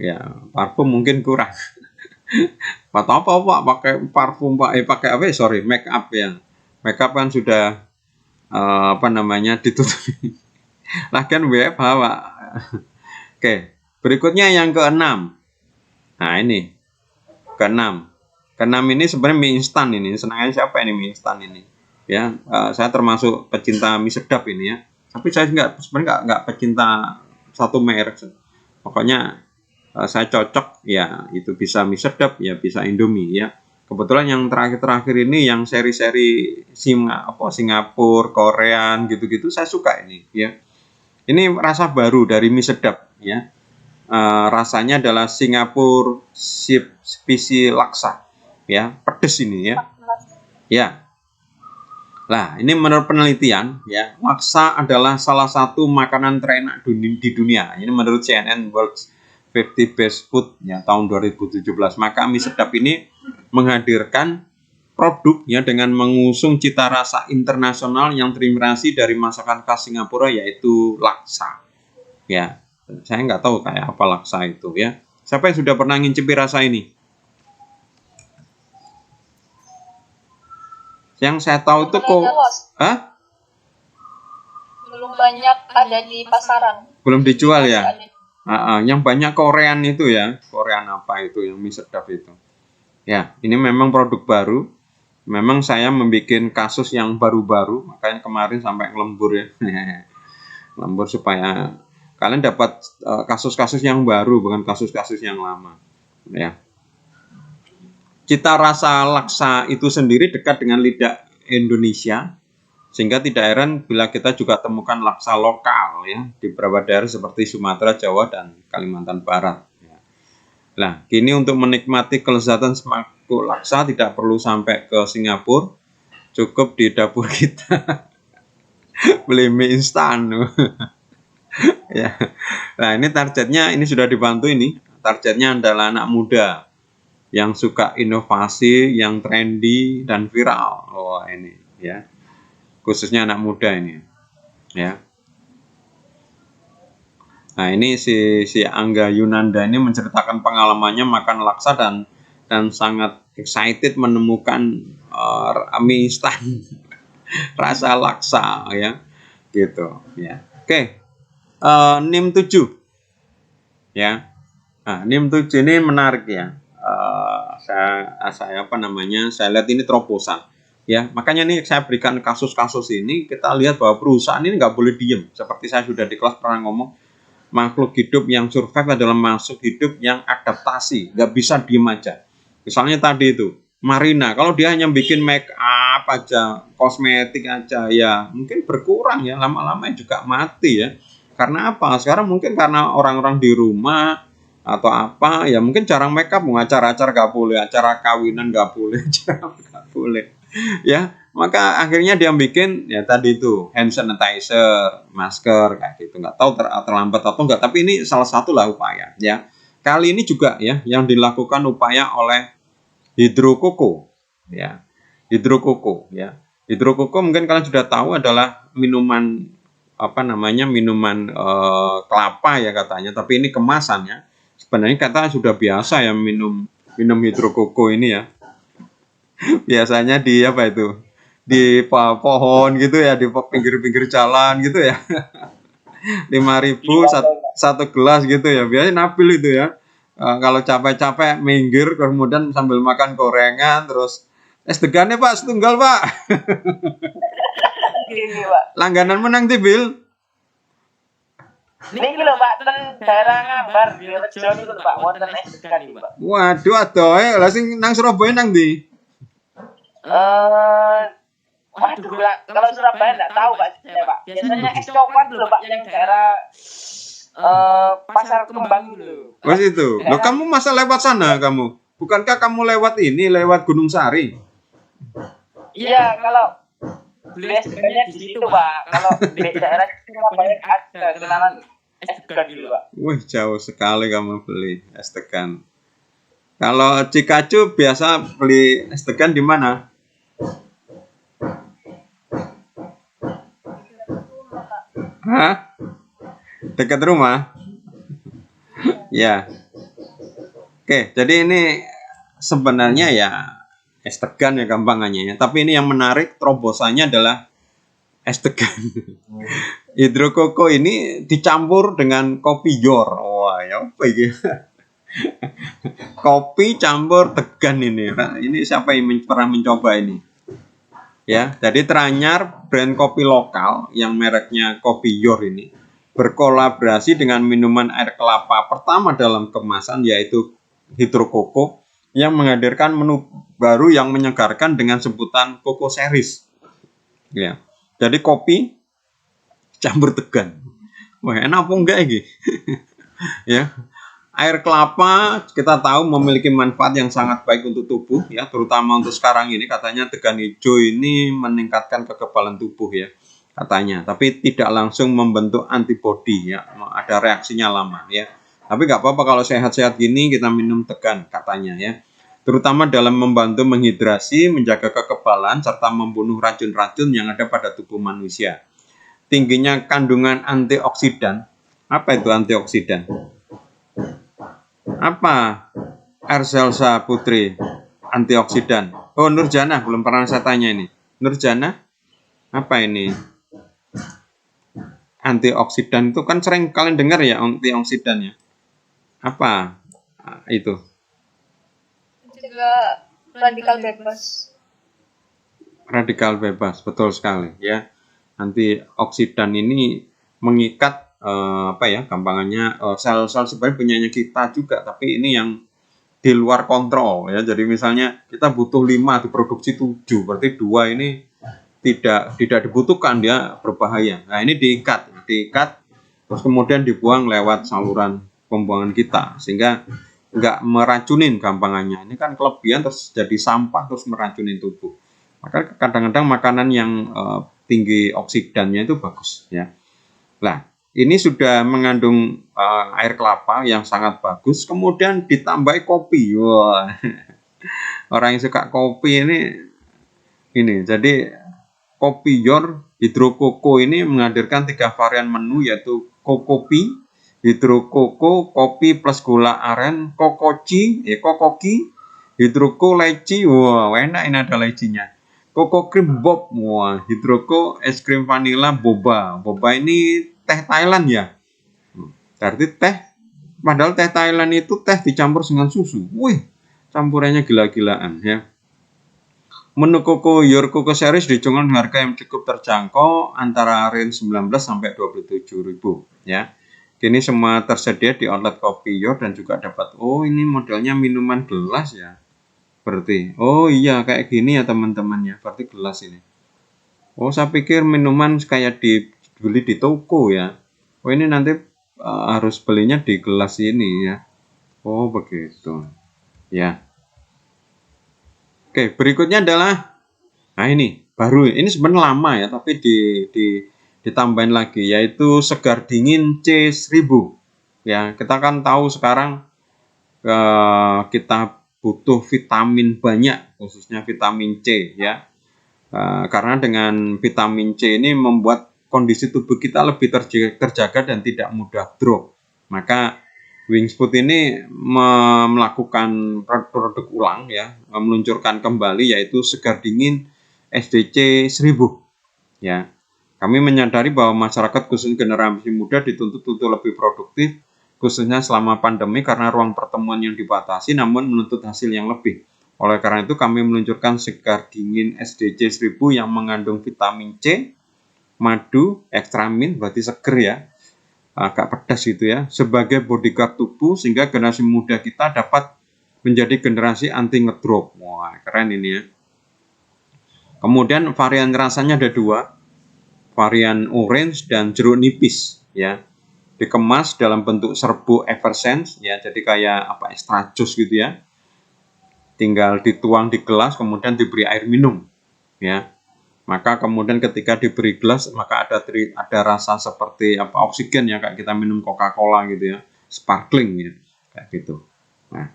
Ya, parfum mungkin kurang. Atau apa Pak pakai parfum Pak? Pakai apa? Sorry, make up ya. Make up kan sudah apa namanya ditutup. Lagian WFH Pak. Oke, berikutnya yang ke-6. Nah ini ke-6 ini sebenarnya mie instan ini. Senangnya siapa ini mie instan ini? Ya, saya termasuk pecinta mie sedap ini ya. Tapi saya sebenarnya nggak pecinta satu merek. Pokoknya saya cocok ya, itu bisa mie sedap ya, bisa Indomie ya. Kebetulan yang terakhir ini yang seri-seri Singapura, Korean gitu-gitu saya suka ini ya. Ini rasa baru dari mie sedap ya. rasanya adalah Singapura Spicy Laksa, ya, pedes ini ya. Ya. Nah, ini menurut penelitian ya, laksa adalah salah satu makanan terenak di dunia. Ini menurut CNN World 50 Best Food ya tahun 2017. Maka mie sedap ini menghadirkan produk ya dengan mengusung cita rasa internasional yang terinspirasi dari masakan khas Singapura yaitu laksa. Ya, saya nggak tahu kayak apa laksa itu ya. Siapa yang sudah pernah ngincipi rasa ini? Yang saya tahu itu kok, hah? Belum banyak ada di pasaran. Belum dijual ya? Yang banyak Korean itu ya, Korean apa itu yang mie sedap itu. Ya, ini memang produk baru. Memang saya membuat kasus yang baru-baru, makanya kemarin sampai ngelembur ya. Lembur supaya kalian dapat kasus-kasus yang baru, bukan kasus-kasus yang lama. Ya. Cita rasa laksa itu sendiri dekat dengan lidah Indonesia, sehingga tidak heran bila kita juga temukan laksa lokal ya di beberapa daerah seperti Sumatera, Jawa, dan Kalimantan Barat. Ya. Nah, kini untuk menikmati kelezatan semangkuk laksa tidak perlu sampai ke Singapura, cukup di dapur kita beli mie instan. Ya. Nah, ini targetnya, ini sudah dibantu ini. Targetnya adalah anak muda yang suka inovasi, yang trendy dan viral. Oh, ini ya. Khususnya anak muda ini. Ya. Nah, ini si Angga Yunanda ini menceritakan pengalamannya makan laksa dan sangat excited menemukan mie instan rasa laksa ya. Gitu ya. Oke. NIM 7. Ya. Nah, NIM 7 ini menarik ya. Saya apa namanya, saya lihat ini terobosan ya, makanya nih saya berikan kasus-kasus ini, kita lihat bahwa perusahaan ini nggak boleh diem. Seperti saya sudah di kelas pernah ngomong, makhluk hidup yang survive adalah makhluk hidup yang adaptasi, nggak bisa diem aja. Misalnya tadi itu Marina, kalau dia hanya bikin make up aja, kosmetik aja, ya mungkin berkurang ya, lama-lama juga mati ya. Karena apa? Sekarang mungkin karena orang-orang di rumah atau apa ya, mungkin jarang make up, acara-acara gak boleh, acara kawinan gak boleh, gak boleh ya, maka akhirnya dia bikin ya tadi itu hand sanitizer, masker kayak gitu. Nggak tahu terlambat atau enggak, tapi ini salah satu lah upaya ya. Kali ini juga ya yang dilakukan upaya oleh Hidrokoko ya, Hidrokoko ya. Hidrokoko mungkin kalian sudah tahu adalah minuman apa namanya, minuman kelapa ya katanya, tapi ini kemasannya sebenarnya kata sudah biasa ya minum hidrokoko ini ya. Biasanya di apa itu, di pohon gitu ya, di pinggir-pinggir jalan gitu ya. 5.000 satu gelas gitu ya, biasanya nabil itu ya. Kalau capek-capek minggir, kemudian sambil makan gorengan, terus es degannya Pak setunggal Pak. Gini, Pak. Langganan menang Bil. Niki lho, Pak, ten daerah Ngambar, di Rejo niku lho, Pak, wonten es degan iki, Pak. Waduh adoe, lah sing nang Surabaya nang ndi? Waduh, kalau Surabaya enggak tahu, Pak, saya, Pak. Biasanya es coklat lho, Pak, yang daerah Pasar Kembang itu. Mas itu. Loh, kamu masa lewat sana kamu? Bukankah kamu lewat ini, lewat Gunung Sari? Iya, kalau beli es degannya di situ, Pak. Kalau di daerah Surabaya ada kenalan es degan dulu, Pak. Wih, jauh sekali kamu beli es degan. Kalau Cikacu biasa beli es degan di mana? Hah? Dekat rumah? Ya. Oke, jadi ini sebenarnya ya es degan ya gampangannya ya. Tapi ini yang menarik terobosannya adalah es degan. Hidrokoko ini dicampur dengan kopi yor. Wah, ya apa ini? Kopi campur degan ini. Ini siapa yang pernah mencoba ini? Ya, jadi teranyar brand kopi lokal yang mereknya Kopi Yor ini berkolaborasi dengan minuman air kelapa pertama dalam kemasan, yaitu Hidrokoko, yang menghadirkan menu baru yang menyegarkan dengan sebutan Koko Series. Ya, jadi kopi campur degan. Wah, enak apa enggak ini? Ya. air kelapa kita tahu memiliki manfaat yang sangat baik untuk tubuh ya, terutama untuk sekarang ini katanya degan hijau ini meningkatkan kekebalan tubuh ya katanya, tapi tidak langsung membentuk antibodi ya, ada reaksinya lama ya. Tapi nggak apa-apa kalau sehat-sehat gini kita minum degan katanya ya, terutama dalam membantu menghidrasi, menjaga kekebalan serta membunuh racun-racun yang ada pada tubuh manusia. Tingginya kandungan antioksidan. Apa itu antioksidan? Apa Erselsa Putri antioksidan? Oh, Nurjana, belum pernah saya tanya ini. Nurjana, apa ini? Antioksidan itu kan sering kalian dengar ya antioksidan ya. Apa itu? Juga radikal bebas. Radikal bebas, betul sekali ya. Antioksidan ini mengikat apa ya, gampangannya sel-sel sebenarnya punyanya kita juga, tapi ini yang di luar kontrol ya. Jadi misalnya kita butuh 5 diproduksi 7, berarti 2 ini tidak dibutuhkan, dia berbahaya. Nah, ini diikat terus kemudian dibuang lewat saluran pembuangan kita sehingga nggak meracunin gampangannya. Ini kan kelebihan terus jadi sampah terus meracunin tubuh. Maka kadang-kadang makanan yang tinggi oksidannya itu bagus ya. Nah, ini sudah mengandung air kelapa yang sangat bagus, kemudian ditambahi kopi. Wah, orang yang suka kopi ini. Jadi kopi Yor Hidrokoko ini menghadirkan 3 varian menu, yaitu Kokopi, Hidrokoko, kopi plus gula aren, Kokoci, Kokoki, Hidroko leci. Wah, enak ini ada lecinya. Koko krim bob, wah, Hidroko es krim vanila boba. Boba ini teh Thailand ya. Berarti teh, padahal teh Thailand itu teh dicampur dengan susu. Wih, campurannya gila-gilaan ya. Menu Koko Your Koko Series dijual dengan harga yang cukup terjangkau antara range 19 sampai 27.000 ya. Kini semua tersedia di outlet Kopi Your dan juga dapat, oh ini modelnya minuman gelas ya. Berarti, oh iya kayak gini ya teman-teman ya, berarti gelas ini. Oh, saya pikir minuman kayak dibeli di toko ya. Oh, ini nanti harus belinya di gelas ini ya. Oh, begitu. Ya. Oke, berikutnya adalah, nah ini baru, ini sebenarnya lama ya, tapi ditambahin lagi, yaitu segar dingin C1000. Ya, kita kan tahu sekarang kita butuh vitamin banyak, khususnya vitamin C ya. Karena dengan vitamin C ini membuat kondisi tubuh kita lebih terjaga dan tidak mudah drop. Maka Wingsput ini melakukan produk ulang ya, meluncurkan kembali yaitu segar dingin SDC 1000 ya. Kami menyadari bahwa masyarakat khususnya generasi muda dituntut untuk lebih produktif khususnya selama pandemi karena ruang pertemuan yang dibatasi namun menuntut hasil yang lebih. Oleh karena itu kami meluncurkan segar dingin SDC 1000 yang mengandung vitamin C, madu, ekstramin, berarti seger ya, agak pedas gitu ya, sebagai bodyguard tubuh sehingga generasi muda kita dapat menjadi generasi anti ngedrop. Wah, keren ini ya. Kemudian varian rasanya ada 2, varian orange dan jeruk nipis ya. Dikemas dalam bentuk serbuk Eversense ya, jadi kayak apa, extra jus gitu ya. Tinggal dituang di gelas kemudian diberi air minum ya. Maka kemudian ketika diberi gelas maka ada rasa seperti apa, oksigen ya, kayak kita minum Coca-Cola gitu ya, sparkling ya, kayak gitu. Nah,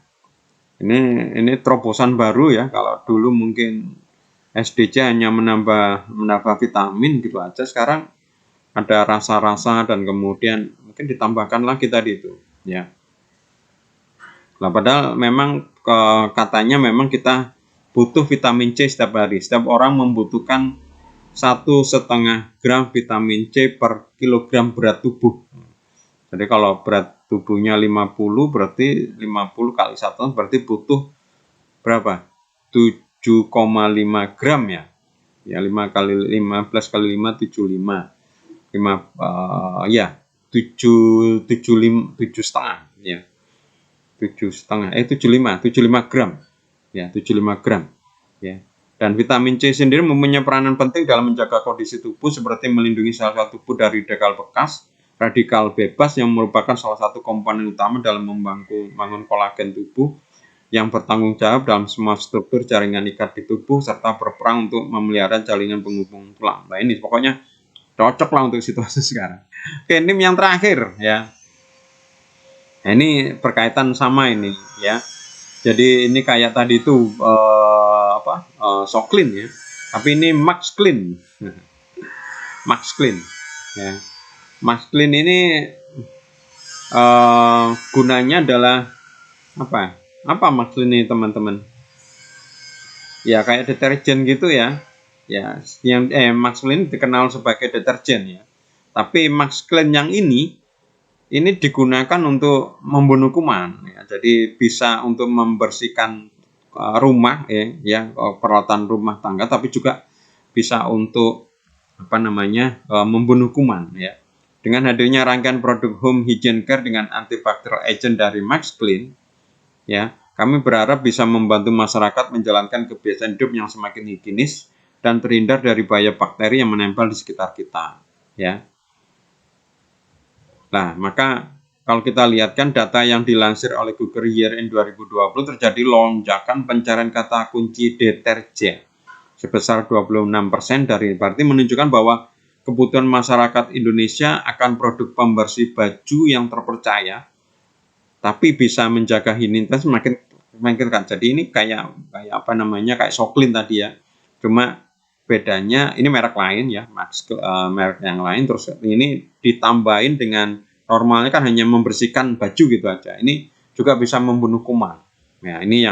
ini terobosan baru ya. Kalau dulu mungkin SDC hanya menambah vitamin gitu aja, sekarang ada rasa-rasa dan kemudian mungkin ditambahkan lagi tadi itu ya. Nah, padahal memang katanya memang kita butuh vitamin C setiap hari. Setiap orang membutuhkan 1,5 gram vitamin C per kilogram berat tubuh. Jadi kalau berat tubuhnya 50, berarti 50 kali 1 berarti butuh berapa? 7,5 gram ya. Ya 5 kali 15 kali 5 75. 5 ya 7 setengah ya. 75 gram ya, 75 gram ya. Dan vitamin C sendiri mempunyai peranan penting dalam menjaga kondisi tubuh seperti melindungi sel-sel tubuh dari degal bekas, radikal bebas yang merupakan salah satu komponen utama dalam membangun kolagen tubuh yang bertanggung jawab dalam semua struktur jaringan ikat di tubuh serta berperan untuk memelihara jaringan penghubung tulang. Nah ini pokoknya cocok lah untuk situasi sekarang. Oke, ini yang terakhir ya. Nah, ini berkaitan sama ini ya. Jadi ini kayak tadi itu Soclean ya. Tapi ini Max Clean. Max Clean ya. Max Clean ini gunanya adalah apa? Apa Max Clean ini teman-teman? Ya kayak deterjen gitu ya. Ya, yang Max Clean dikenal sebagai deterjen ya. Tapi Max Clean yang ini digunakan untuk membunuh kuman ya. Jadi bisa untuk membersihkan rumah ya, peralatan rumah tangga, tapi juga bisa untuk membunuh kuman ya. Dengan hadirnya rangkaian produk home hygiene care dengan antibacterial agent dari Max Clean ya, kami berharap bisa membantu masyarakat menjalankan kebiasaan hidup yang semakin higienis dan terhindar dari bahaya bakteri yang menempel di sekitar kita ya. Nah, maka kalau kita lihat kan data yang dilansir oleh Google Year in 2020 terjadi lonjakan pencarian kata kunci deterjen sebesar 26% berarti menunjukkan bahwa kebutuhan masyarakat Indonesia akan produk pembersih baju yang terpercaya tapi bisa menjaga higienitas semakin kan. Jadi ini kayak Soclean tadi ya. Cuma bedanya ini merek lain ya, merek yang lain, terus ini ditambahin dengan normalnya kan hanya membersihkan baju gitu aja. Ini juga bisa membunuh kuman. Ya, ini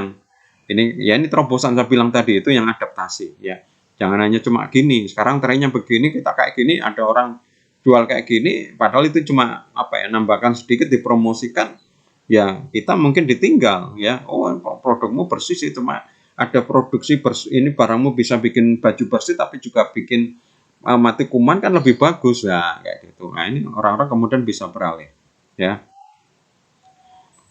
terobosan saya bilang tadi itu yang adaptasi ya. Jangan hanya cuma gini, sekarang trennya begini, kita kayak gini, ada orang jual kayak gini, padahal itu cuma nambahkan sedikit dipromosikan. Ya, kita mungkin ditinggal ya. Oh, produkmu bersih sih, cuma ada produksi bersih, ini barangmu bisa bikin baju bersih tapi juga bikin mati kuman kan lebih bagus ya kayak gitu. Nah ini orang-orang kemudian bisa beralih ya.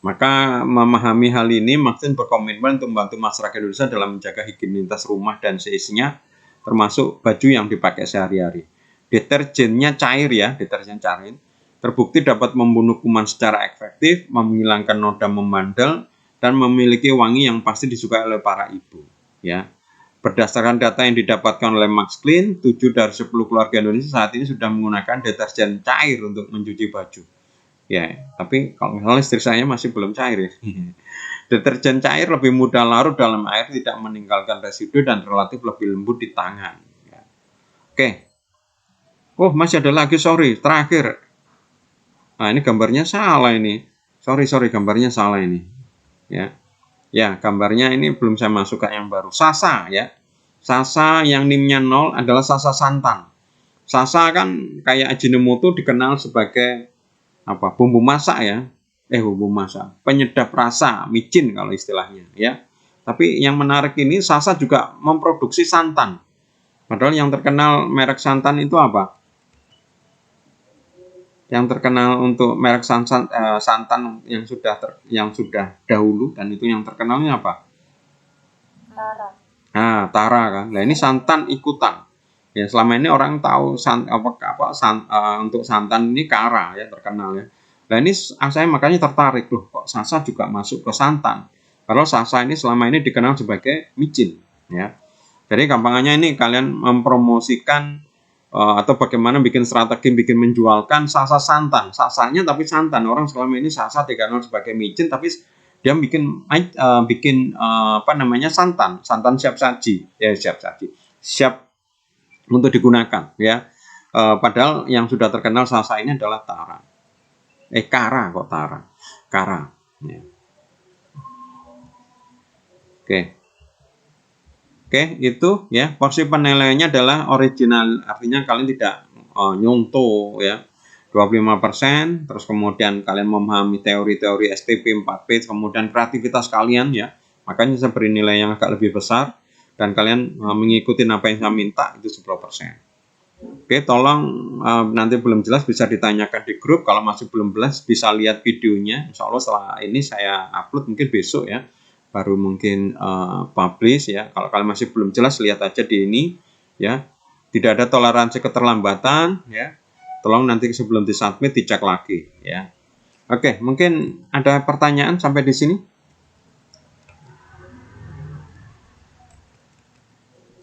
Maka memahami hal ini Maxin berkomitmen untuk membantu masyarakat Indonesia dalam menjaga higienitas rumah dan seisinya termasuk baju yang dipakai sehari-hari. Deterjennya cair ya, deterjen cair. Terbukti dapat membunuh kuman secara efektif, menghilangkan noda membandel, dan memiliki wangi yang pasti disukai oleh para ibu ya. Berdasarkan data yang didapatkan oleh Max Clean, 7 dari 10 keluarga Indonesia saat ini sudah menggunakan deterjen cair untuk mencuci baju ya. Tapi kalau misalnya istri saya masih belum cair ya. Deterjen cair lebih mudah larut dalam air, tidak meninggalkan residu dan relatif lebih lembut di tangan ya. Oke. Oh masih ada lagi, sorry, terakhir. Nah ini gambarnya salah ini. Sorry gambarnya salah ini. Ya, gambarnya ini belum saya masukkan yang baru. Sasa ya. Sasa yang NIM-nya 0 adalah Sasa santan. Sasa kan kayak Ajinomoto dikenal sebagai bumbu masak ya. Bumbu masak, penyedap rasa, micin kalau istilahnya ya. Tapi yang menarik ini Sasa juga memproduksi santan. Padahal yang terkenal merek santan itu apa? Yang terkenal untuk merek santan yang sudah dahulu dan itu yang terkenalnya apa? Tara. Nah, Tara kan. Nah, ini santan ikutan. Ya, selama ini orang tahu untuk santan ini Kara ya terkenal ya. Nah, ini saya makanya tertarik loh, kok Sasa juga masuk ke santan. Padahal Sasa ini selama ini dikenal sebagai micin ya. Jadi gampangannya ini kalian mempromosikan atau bagaimana bikin strategi, bikin menjualkan Sasa santan, Sasanya tapi santan. Orang selama ini Sasa dikenal sebagai micin, tapi dia bikin santan siap saji, siap untuk digunakan ya. Padahal yang sudah terkenal Sasa ini adalah Tara, Kara ya. Oke, itu ya, porsi penilaiannya adalah original, artinya kalian tidak nyontoh ya, 25%, terus kemudian kalian memahami teori-teori STP 4P, kemudian kreativitas kalian ya, makanya saya beri nilai yang agak lebih besar, dan kalian mengikuti apa yang saya minta, itu 10%. Oke, tolong nanti belum jelas bisa ditanyakan di grup, kalau masih belum jelas bisa lihat videonya, insya Allah setelah ini saya upload mungkin besok ya, baru mungkin publish ya. Kalau kalian masih belum jelas lihat aja di ini ya. Tidak ada toleransi keterlambatan ya. tolong nanti sebelum disubmit dicek lagi ya. Oke, mungkin ada pertanyaan sampai di sini?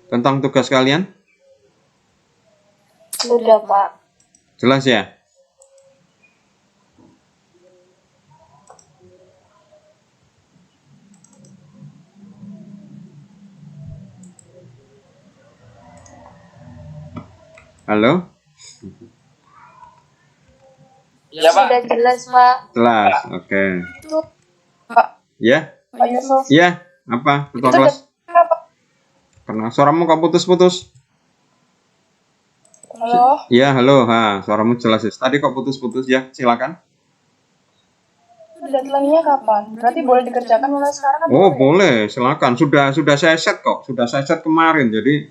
Tentang tugas kalian? Sudah, Pak. Jelas ya? Halo? Ya, Pak. Sudah jelas, Pak. Jelas, oke. Itu, Pak. Ya? Pak Yusuf. Iya, apa? Ketua Itu kelas? kenapa? Karena suaramu kok putus-putus. Halo? Iya, halo. Suaramu jelas ya. Tadi kok putus-putus ya? Silakan. Deadline-nya kapan? Berarti boleh dikerjakan mulai sekarang kan? Oh, boleh. Silakan. Sudah saya set kok. Sudah saya set kemarin. Jadi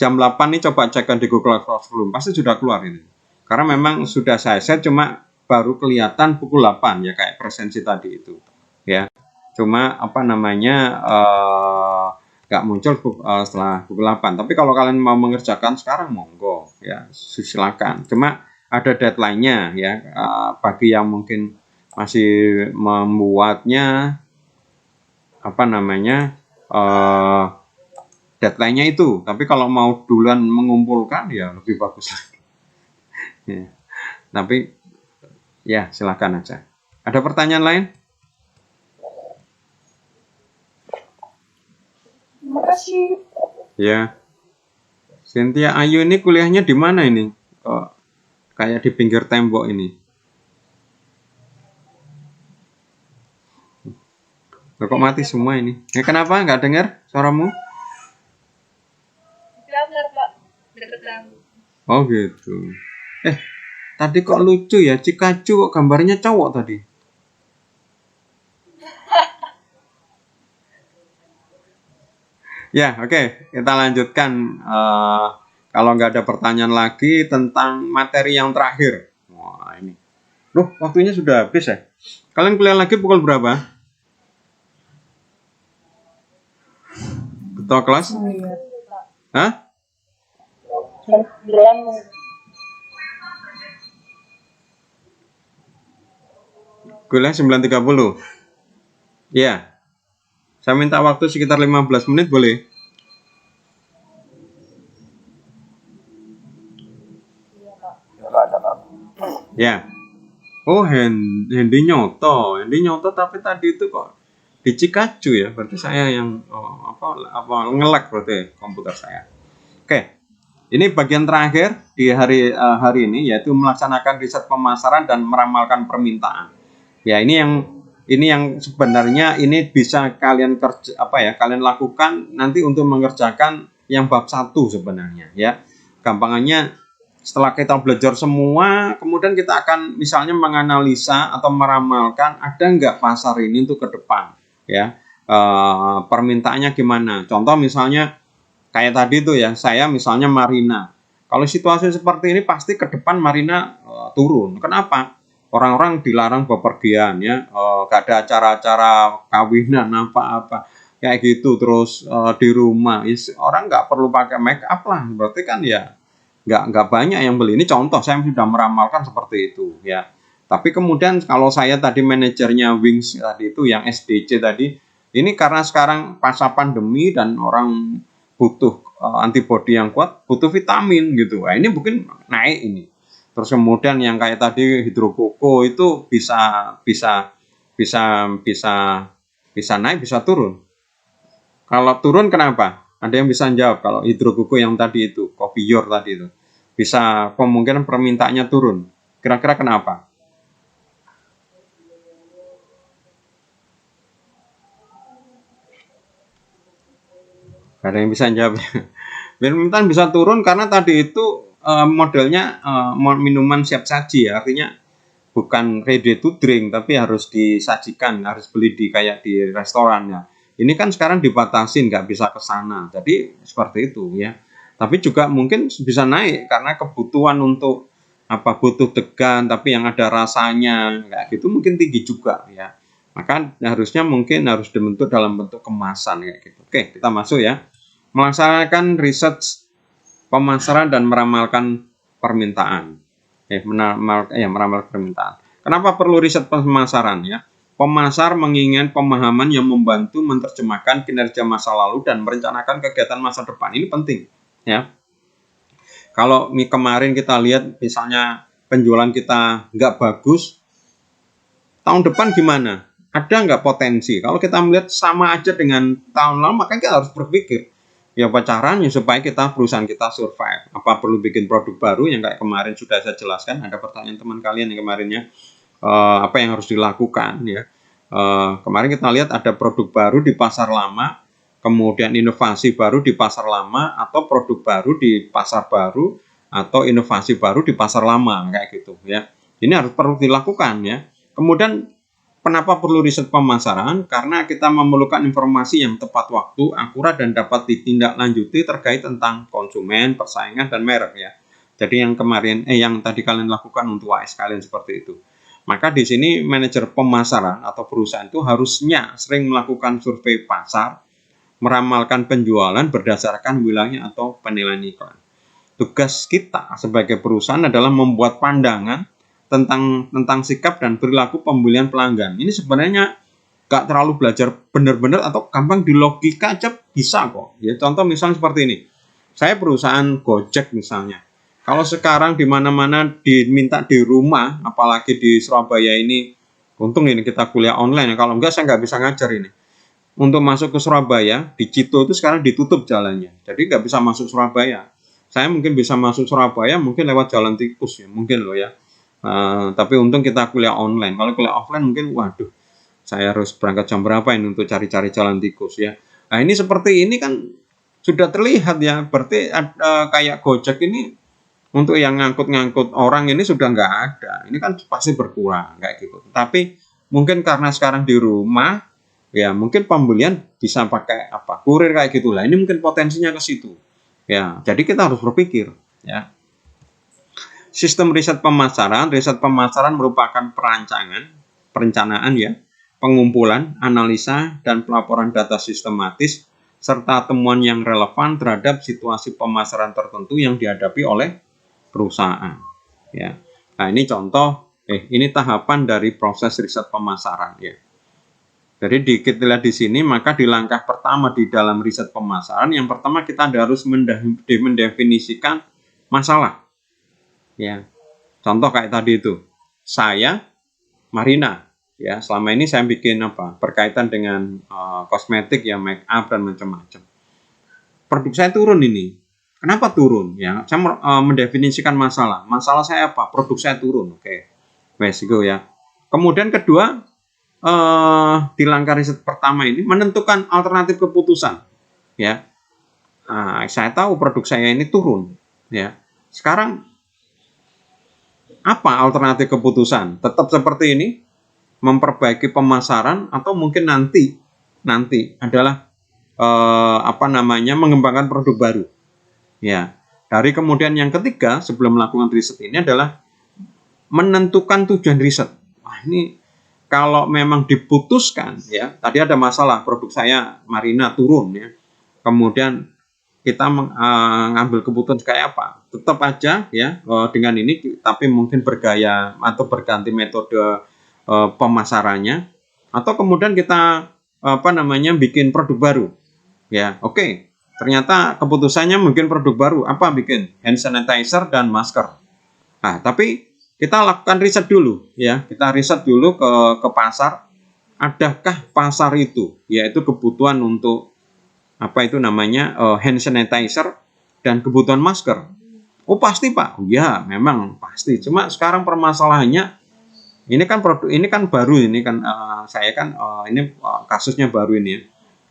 jam 8 nih coba cekkan di Google Classroom. Pasti sudah keluar ini. Karena memang sudah saya set, cuma baru kelihatan pukul 8 ya, kayak presensi tadi itu. Ya. Cuma apa namanya nggak muncul setelah pukul 8. Tapi kalau kalian mau mengerjakan sekarang monggo ya, silakan. Cuma ada deadline-nya ya, bagi yang mungkin masih membuatnya apa namanya deadline-nya itu. Tapi kalau mau duluan mengumpulkan ya lebih bagus lagi. Ya. Tapi ya silakan aja. Ada pertanyaan lain? Terima kasih. Ya. Cynthia Ayu ini kuliahnya di mana ini? Kok kayak di pinggir tembok ini. Loh, kok mati semua ini? Ya, kenapa nggak dengar suaramu? Dengar, Pak. Deketan. Oh gitu. Tadi kok lucu ya, Cikacu kok gambarnya cowok tadi. Ya, oke. Kita lanjutkan. Kalau nggak ada pertanyaan lagi tentang materi yang terakhir. Wah, ini. Loh, waktunya sudah habis ya? Kalian kuliah lagi pukul berapa? Ketua kelas? Hah? Kuliah 9.30. Ya. Saya minta waktu sekitar 15 menit boleh? Ya. Oh, Hendy nyoto. Hendy nyoto tapi tadi itu kok di Cikacu ya. Berarti saya yang apa nge-lag berarti komputer saya. Oke. Ini bagian terakhir di hari ini yaitu melaksanakan riset pemasaran dan meramalkan permintaan. Ya, ini yang sebenarnya ini bisa kalian kalian lakukan nanti untuk mengerjakan yang bab 1 sebenarnya ya. Gampangannya setelah kita belajar semua, kemudian kita akan misalnya menganalisa atau meramalkan ada nggak pasar ini untuk ke depan ya. Permintaannya gimana? Contoh misalnya kayak tadi tuh ya, saya misalnya Marina. Kalau situasi seperti ini pasti ke depan Marina turun. Kenapa? Orang-orang dilarang bepergian ya, gak ada acara-acara kawinan apa-apa kayak gitu, terus di rumah orang nggak perlu pakai make up lah, berarti kan ya nggak banyak yang beli. Ini contoh saya sudah meramalkan seperti itu ya. Tapi kemudian kalau saya tadi manajernya Wings tadi itu yang SDC tadi, ini karena sekarang pasca pandemi dan orang butuh antibodi yang kuat, butuh vitamin gitu. Nah, ini mungkin naik ini. Terus kemudian yang kayak tadi hidrokoko itu bisa naik, bisa turun. Kalau turun kenapa? Ada yang bisa jawab kalau hidrokoko yang tadi itu, kopi yor tadi itu. Bisa kemungkinan permintaannya turun. Kira-kira kenapa? Ada yang bisa jawab. Permintaan bisa turun karena tadi itu modelnya minuman siap saji ya, artinya bukan ready to drink tapi harus disajikan, harus beli kayak di restoran ya. Ini kan sekarang dibatasin, nggak bisa ke sana, jadi seperti itu ya. Tapi juga mungkin bisa naik karena kebutuhan untuk butuh degan tapi yang ada rasanya kayak gitu mungkin tinggi juga ya. Maka harusnya mungkin harus dibentuk dalam bentuk kemasan kayak gitu. Oke, kita masuk ya. Melaksanakan riset pemasaran dan meramalkan permintaan. Meramal permintaan. Kenapa perlu riset pemasaran ya? Pemasar menginginkan pemahaman yang membantu menerjemahkan kinerja masa lalu dan merencanakan kegiatan masa depan. Ini penting ya. Kalau kemarin kita lihat misalnya penjualan kita nggak bagus, tahun depan gimana? Ada nggak potensi? Kalau kita melihat sama aja dengan tahun lalu, maka kita harus berpikir, ya apa caranya supaya perusahaan kita survive? Apa perlu bikin produk baru yang kayak kemarin sudah saya jelaskan? Ada pertanyaan teman kalian yang kemarinnya. Apa yang harus dilakukan ya. Kemarin kita lihat ada produk baru di pasar lama, kemudian inovasi baru di pasar lama, atau produk baru di pasar baru, atau inovasi baru di pasar lama, kayak gitu ya. Ini harus perlu dilakukan ya. Kemudian kenapa perlu riset pemasaran? Karena kita memerlukan informasi yang tepat waktu, akurat, dan dapat ditindaklanjuti terkait tentang konsumen, persaingan, dan merek ya. Jadi yang tadi kalian lakukan untuk AS kalian seperti itu. Maka di sini manajer pemasaran atau perusahaan itu harusnya sering melakukan survei pasar, meramalkan penjualan berdasarkan wilayah atau penilaian iklan. Tugas kita sebagai perusahaan adalah membuat pandangan tentang sikap dan perilaku pembelian pelanggan. Ini sebenarnya gak terlalu belajar benar-benar atau gampang di logika aja bisa kok. Ya, contoh misalnya seperti ini. Saya perusahaan Gojek misalnya. Kalau sekarang di mana-mana diminta di rumah, apalagi di Surabaya ini, untung ini kita kuliah online. Kalau enggak saya nggak bisa ngajar ini. Untuk masuk ke Surabaya, di Cito itu sekarang ditutup jalannya. Jadi nggak bisa masuk Surabaya. Saya mungkin bisa masuk Surabaya, mungkin lewat jalan tikus ya, mungkin loh ya. Tapi untung kita kuliah online. Kalau kuliah offline mungkin, waduh, saya harus berangkat jam berapa ini untuk cari-cari jalan tikus ya. Nah ini seperti ini kan sudah terlihat ya. Berarti kayak Gojek ini, untuk yang ngangkut-ngangkut orang ini sudah nggak ada. Ini kan pasti berkurang kayak gitu. Tapi mungkin karena sekarang di rumah, ya mungkin pembelian bisa pakai kurir kayak gitulah. Ini mungkin potensinya ke situ. Ya, jadi kita harus berpikir. Ya. Sistem riset pemasaran merupakan perencanaan ya, pengumpulan, analisa, dan pelaporan data sistematis serta temuan yang relevan terhadap situasi pemasaran tertentu yang dihadapi oleh perusahaan ya. Nah ini contoh ini tahapan dari proses riset pemasaran ya. Jadi kita lihat di sini, maka di langkah pertama di dalam riset pemasaran, yang pertama kita harus mendefinisikan masalah ya. Contoh kayak tadi itu, saya Marina ya, selama ini saya bikin berkaitan dengan kosmetik ya, make up dan macam-macam. Produk saya turun ini. Kenapa turun? Ya, saya mendefinisikan masalah. Masalah saya apa? Produk saya turun. Oke, go ya. Kemudian kedua, di langkah riset pertama ini menentukan alternatif keputusan. Ya, saya tahu produk saya ini turun. Ya, sekarang apa alternatif keputusan? Tetap seperti ini, memperbaiki pemasaran, atau mungkin nanti adalah mengembangkan produk baru. Ya, dari kemudian yang ketiga sebelum melakukan riset ini adalah menentukan tujuan riset. Wah, ini kalau memang diputuskan ya, tadi ada masalah produk saya Marina turun ya. Kemudian kita mengambil keputusan kayak apa? Tetap aja ya dengan ini, tapi mungkin bergaya atau berganti metode pemasarannya, atau kemudian kita bikin produk baru. Ya, oke. Ternyata keputusannya mungkin produk baru, bikin hand sanitizer dan masker. Nah, tapi kita lakukan riset dulu ya. Kita riset dulu ke pasar, adakah pasar itu, yaitu kebutuhan untuk hand sanitizer dan kebutuhan masker. Oh, pasti Pak. Ya, memang pasti. Cuma sekarang permasalahannya ini kan baru ini kan kasusnya baru ini ya.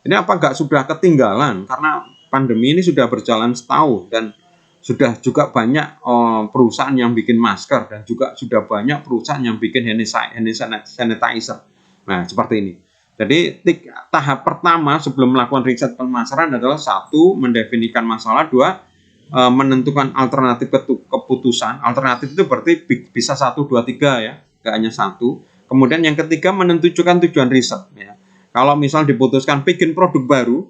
Ini apa nggak sudah ketinggalan karena pandemi ini sudah berjalan setahun dan sudah juga banyak perusahaan yang bikin masker dan juga sudah banyak perusahaan yang bikin hand sanitizer. Nah, seperti ini. Jadi tahap pertama sebelum melakukan riset pemasaran adalah 1, mendefinisikan masalah, 2, menentukan alternatif keputusan. Alternatif itu berarti bisa 1, 2, 3 ya, nggak hanya 1. Kemudian yang ketiga menentukan tujuan riset. Ya. Kalau misal diputuskan bikin produk baru,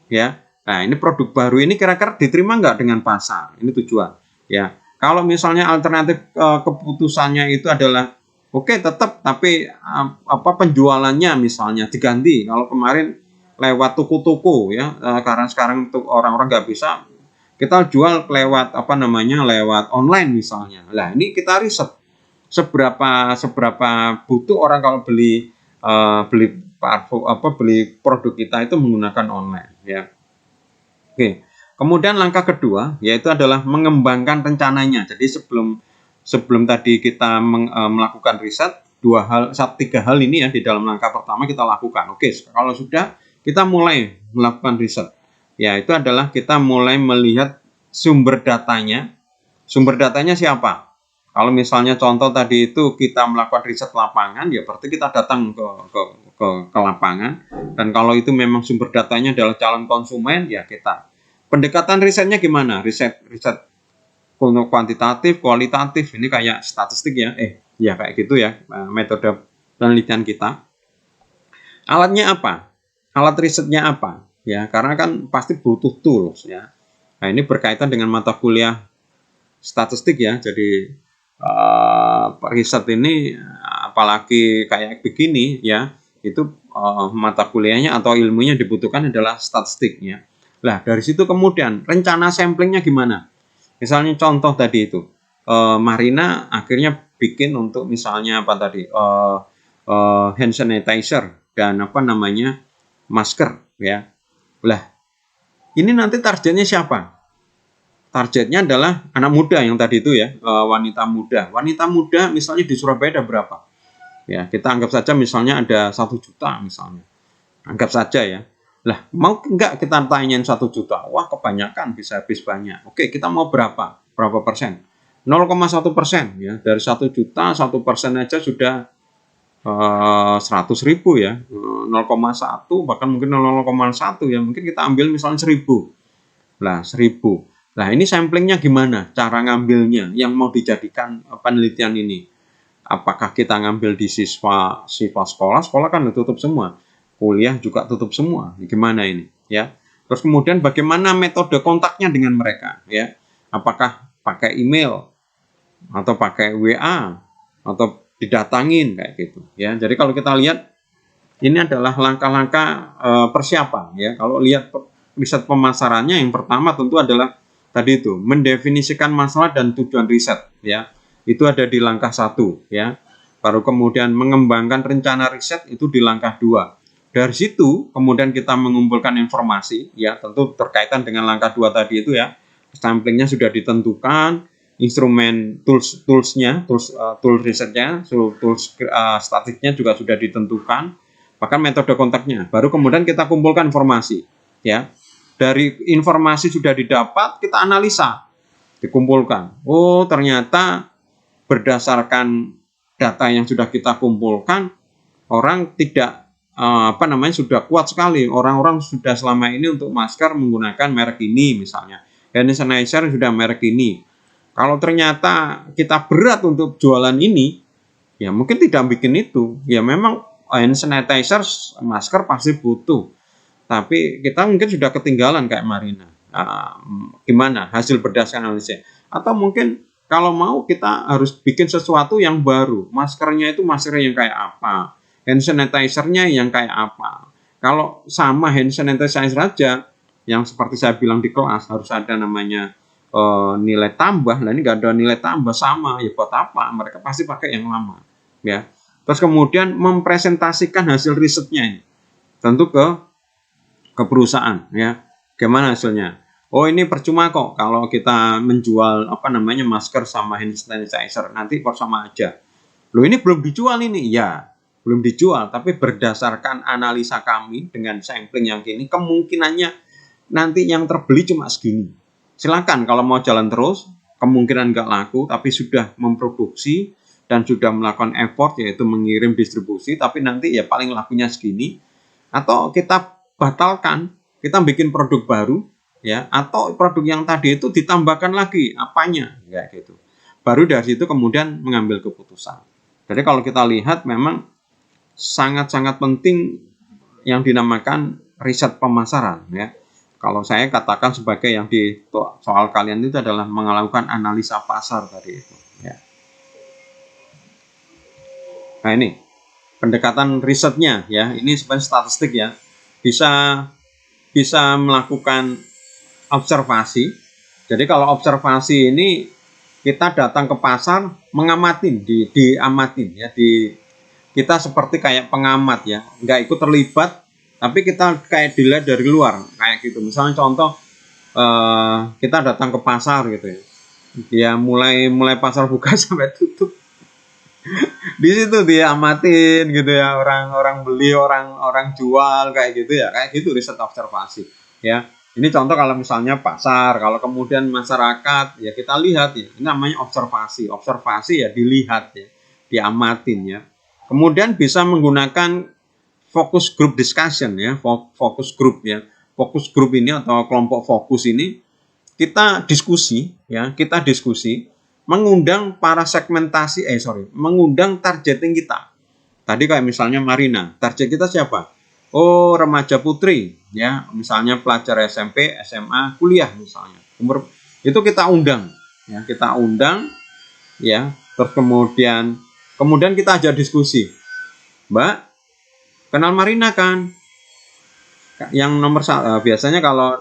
ya. Nah, ini produk baru ini kira-kira diterima nggak dengan pasar? Ini tujuan. Ya, Kalau misalnya alternatif keputusannya itu adalah oke, tetap, tapi penjualannya misalnya diganti. Kalau kemarin lewat toko-toko ya, karena sekarang untuk orang-orang nggak bisa, kita jual lewat lewat online misalnya. Nah, ini kita riset seberapa butuh orang kalau beli produk kita itu menggunakan online ya. Oke. Kemudian langkah kedua yaitu adalah mengembangkan rencananya. Jadi sebelum tadi kita melakukan riset, tiga hal ini ya di dalam langkah pertama kita lakukan. Oke, kalau sudah, kita mulai melakukan riset. Ya, itu adalah kita mulai melihat sumber datanya. Sumber datanya siapa? Kalau misalnya contoh tadi itu kita melakukan riset lapangan, ya berarti kita datang ke lapangan. Dan kalau itu memang sumber datanya adalah calon konsumen, ya kita. Pendekatan risetnya gimana? Riset kuantitatif, kualitatif, ini kayak statistik ya. Ya kayak gitu ya, metode penelitian kita. Alatnya apa? Alat risetnya apa? Ya, karena kan pasti butuh tools ya. Nah, ini berkaitan dengan mata kuliah statistik ya. Jadi riset ini apalagi kayak begini ya, itu mata kuliahnya atau ilmunya dibutuhkan adalah statistik ya. Nah, dari situ kemudian rencana samplingnya gimana? Misalnya contoh tadi itu, Marina akhirnya bikin untuk misalnya apa tadi, hand sanitizer dan masker ya. Lah, ini nanti targetnya siapa? Targetnya adalah anak muda yang tadi itu ya, wanita muda. Wanita muda misalnya di Surabaya ada berapa? Ya, kita anggap saja misalnya ada 1 juta misalnya. Anggap saja ya. Lah, mau enggak kita tanyain 1 juta? Wah, kebanyakan, bisa habis banyak. Oke, kita mau berapa? Berapa persen? 0,1% ya. Dari 1 juta, 1% aja sudah 100.000 ya. 0,1 bahkan mungkin 0,1 ya. Mungkin kita ambil misalnya 1.000. Lah, 1.000. Nah, ini samplingnya gimana? Cara ngambilnya yang mau dijadikan penelitian ini. Apakah kita ngambil di siswa sekolah kan tutup semua. Kuliah juga tutup semua. Gimana ini ya? Terus kemudian bagaimana metode kontaknya dengan mereka ya? Apakah pakai email atau pakai WA atau didatangin kayak gitu ya. Jadi kalau kita lihat ini adalah langkah-langkah persiapan ya. Kalau lihat riset pemasarannya, yang pertama tentu adalah tadi itu mendefinisikan masalah dan tujuan riset ya. Itu ada di langkah 1 ya. Baru kemudian mengembangkan rencana riset itu di langkah 2. Dari situ kemudian kita mengumpulkan informasi ya, tentu terkaitan dengan langkah 2 tadi itu ya. Samplingnya sudah ditentukan, instrumen tools risetnya, tools statistiknya juga sudah ditentukan, bahkan metode kontaknya. Baru kemudian kita kumpulkan informasi ya. Dari informasi sudah didapat, kita analisa, dikumpulkan. Oh, ternyata berdasarkan data yang sudah kita kumpulkan, orang tidak sudah kuat sekali. Orang-orang sudah selama ini untuk masker menggunakan merek ini misalnya. Hand sanitizer sudah merek ini. Kalau ternyata kita berat untuk jualan ini, ya mungkin tidak bikin itu. Ya memang hand sanitizer, masker pasti butuh. Tapi kita mungkin sudah ketinggalan kayak Marina. Gimana hasil berdasarkan analisis? Atau mungkin kalau mau kita harus bikin sesuatu yang baru. Maskernya itu masker yang kayak apa? Hand sanitizer-nya yang kayak apa? Kalau sama hand sanitizer saja, yang seperti saya bilang di kelas harus ada namanya nilai tambah. Nah, ini nggak ada nilai tambah sama, ya buat apa? Mereka pasti pakai yang lama, ya. Terus kemudian mempresentasikan hasil risetnya ini, tentu ke perusahaan, ya. Gimana hasilnya? Oh, ini percuma kok kalau kita menjual masker sama hand sanitizer, nanti kok sama aja. Loh, ini belum dijual ini, ya. Belum dijual, tapi berdasarkan analisa kami dengan sampling yang gini, kemungkinannya nanti yang terbeli cuma segini. Silakan kalau mau jalan terus, kemungkinan nggak laku, tapi sudah memproduksi dan sudah melakukan effort, yaitu mengirim distribusi, tapi nanti ya paling lakunya segini. Atau kita batalkan, kita bikin produk baru, ya, atau produk yang tadi itu ditambahkan lagi apanya, ya gitu. Baru dari situ kemudian mengambil keputusan. Jadi kalau kita lihat memang sangat-sangat penting yang dinamakan riset pemasaran ya. kalau saya katakan sebagai yang di soal kalian itu adalah melakukan analisa pasar tadi itu. Ya. Nah ini pendekatan risetnya ya, ini sebenarnya statistik ya, bisa melakukan observasi. Jadi kalau observasi ini kita datang ke pasar ngamatin, diamatin ya, kita seperti kayak pengamat ya, nggak ikut terlibat, tapi kita kayak dilihat dari luar kayak gitu. Misalnya contoh kita datang ke pasar gitu ya, dia mulai pasar buka sampai tutup, di situ dia amatin gitu ya, orang beli, orang jual kayak gitu ya, kayak gitu riset observasi ya. Ini contoh kalau misalnya pasar, kalau kemudian masyarakat ya kita lihat ya, ini namanya observasi ya, dilihat ya, diamatin ya. Kemudian bisa menggunakan focus group discussion ya, fokus grup ya. Fokus grup ini atau kelompok fokus ini kita diskusi ya, mengundang para mengundang targeting kita. Tadi kayak misalnya Marina, target kita siapa? Oh, remaja putri ya, misalnya pelajar SMP, SMA, kuliah misalnya. Umur itu kita undang ya, terus kemudian kita ajak diskusi. Mbak, kenal Marina kan? Yang nomor biasanya kalau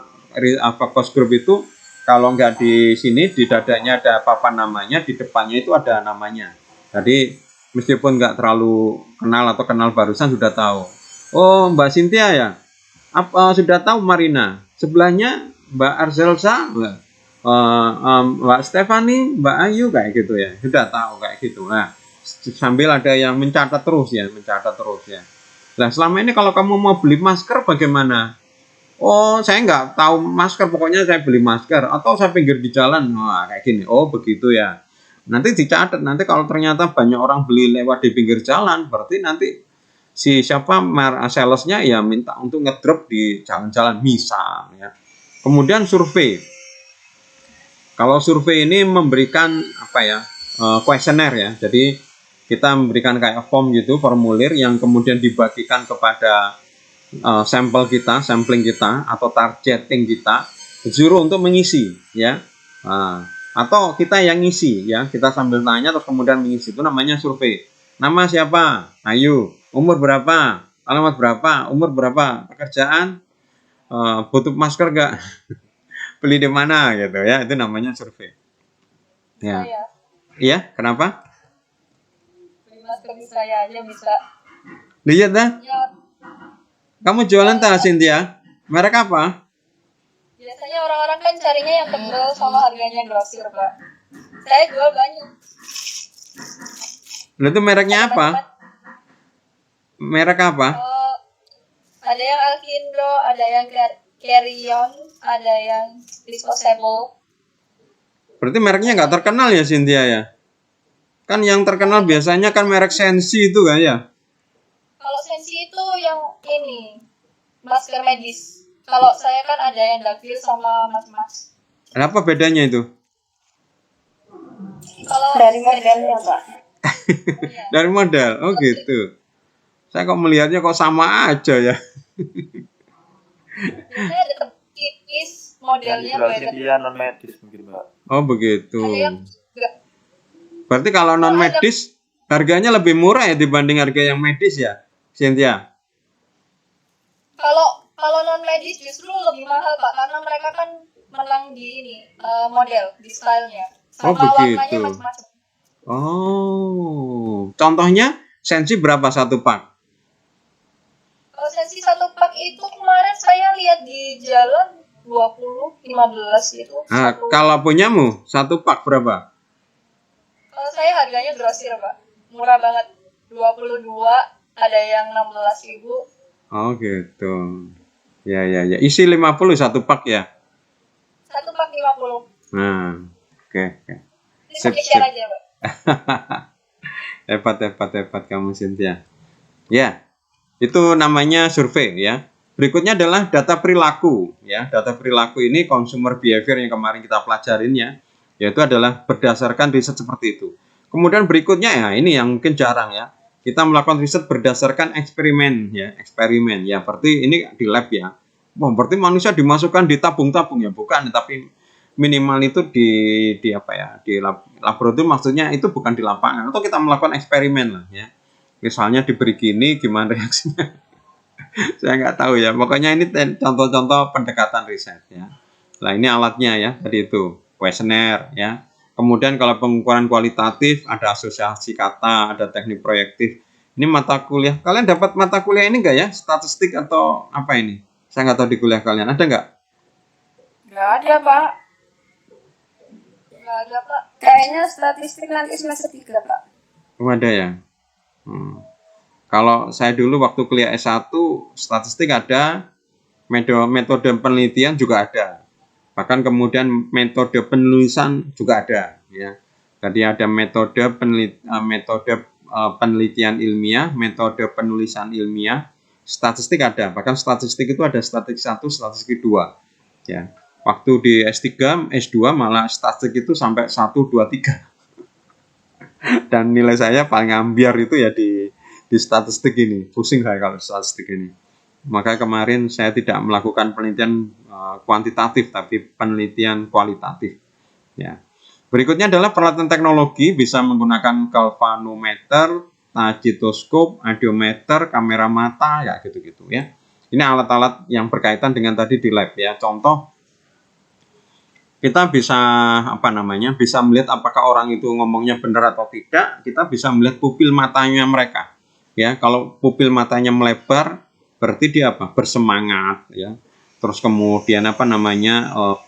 fokus group itu kalau nggak di sini, di dadanya ada papan namanya, di depannya itu ada namanya. Jadi meskipun nggak terlalu kenal atau kenal barusan sudah tahu. Oh, Mbak Cynthia ya? Sudah tahu Marina? Sebelahnya Mbak Arzelsa, Mbak Stefani, Mbak Ayu kayak gitu ya. Sudah tahu kayak gitu. Nah, sambil ada yang mencatat terus ya. Nah, selama ini kalau kamu mau beli masker bagaimana? Oh, saya nggak tahu masker, pokoknya saya beli masker atau saya pinggir di jalan. Wah, kayak gini. Oh, begitu ya. Nanti dicatat, nanti kalau ternyata banyak orang beli lewat di pinggir jalan, berarti nanti si salesnya ya minta untuk ngedrop di jalan-jalan misal ya. Kemudian survei. Kalau survei ini memberikan kuesioner ya. Jadi kita memberikan kayak form gitu, formulir yang kemudian dibagikan kepada sampling kita atau targeting kita, disuruh untuk mengisi ya. Atau kita yang ngisi ya, kita sambil tanya terus kemudian mengisi, itu namanya survei. Nama siapa? Ayu. Umur berapa? Alamat berapa? Umur berapa? Pekerjaan? Butuh masker gak? Beli di mana gitu ya, itu namanya survei. Ya. Iya, kenapa? Beli masker di saya aja bisa. Lihat dah. Ya, Kamu jualan tak, Cynthia? Merek apa? biasanya orang-orang kan carinya yang tebel sama harganya grosir, Pak. Saya jual banyak. Lalu itu mereknya apa? Merek apa? Ada yang Alkindro, ada yang Carrion, ada yang Disposable. Berarti mereknya nggak terkenal ya, Cynthia ya? Kan yang terkenal biasanya kan merek Sensi itu kan ya? Kalau Sensi itu yang ini, masker medis. Kalau saya kan ada yang Davil sama Mas. Apa bedanya itu? Kalau dari modelnya, Pak. Dari model, oh gitu. Saya kok melihatnya kok sama aja ya. Biasanya ada tipis, modelnya beda. Dia non medis mungkin, Mbak. Oh begitu. Ada yang enggak. Berarti kalau non medis harganya lebih murah ya dibanding harga yang medis ya, Cynthia? Kalau non medis justru lebih mahal, Pak, karena mereka kan menang di ini model, di stylenya. Sama warnanya macam-macam. Oh, contohnya Sensi berapa satu pak? Kalau Sensi satu pak itu kemarin saya lihat di jalan 20-15 gitu. Nah, kalau punyamu satu pak berapa? Kalau saya harganya grosir, Pak. Murah banget. 22, ada yang 16.000. Oh gitu. Ya. Isi 50 satu pak ya? Satu pak 50. Nah, oke. Ini pakai share aja, Pak. Hebat kamu, Cynthia. Ya, itu namanya survei ya. Berikutnya adalah data perilaku ya. Data perilaku ini consumer behavior yang kemarin kita pelajarin ya. Yaitu adalah berdasarkan riset seperti itu. Kemudian berikutnya ya, ini yang mungkin jarang ya. Kita melakukan riset berdasarkan eksperimen ya. Berarti ini di lab ya. wah berarti manusia dimasukkan di tabung-tabung ya, bukan, tapi minimal itu di apa ya, di laboratorium, maksudnya itu bukan di lapangan, atau kita melakukan eksperimen lah ya. Misalnya diberi gini, gimana reaksinya? Saya nggak tahu ya. Pokoknya ini contoh-contoh pendekatan riset ya. Nah ini alatnya ya, tadi itu kuesioner ya. Kemudian kalau pengukuran kualitatif ada asosiasi kata, ada teknik proyektif. Ini mata kuliah. Kalian dapat mata kuliah ini nggak ya? Statistik atau apa ini? Saya nggak tahu di kuliah kalian. Ada nggak? Nggak ada, Pak. Nggak ada, Pak. Kayaknya statistik nanti semester 3, Pak. Oh, ada ya. Kalau saya dulu waktu kuliah S1, statistik ada, metode penelitian juga ada. Bahkan kemudian metode penulisan juga ada. Ya. Jadi ada metode penelitian ilmiah, metode penulisan ilmiah, statistik ada. Bahkan statistik itu ada statistik 1, statistik 2. Ya. Waktu di S3, S2 malah statistik itu sampai 1, 2, 3. Dan nilai saya paling ambiar itu ya di statistik ini. Pusing saya kalau statistik ini. Maka kemarin saya tidak melakukan penelitian kuantitatif, tapi penelitian kualitatif. Ya. Berikutnya adalah peralatan teknologi, bisa menggunakan galvanometer, magetoskop, audiometer, kamera mata, ya gitu-gitu ya. Ini alat-alat yang berkaitan dengan tadi di lab ya. Contoh, kita bisa bisa melihat apakah orang itu ngomongnya benar atau tidak. Kita bisa melihat pupil matanya mereka. Ya, kalau pupil matanya melebar, berarti dia bersemangat ya. Terus kemudian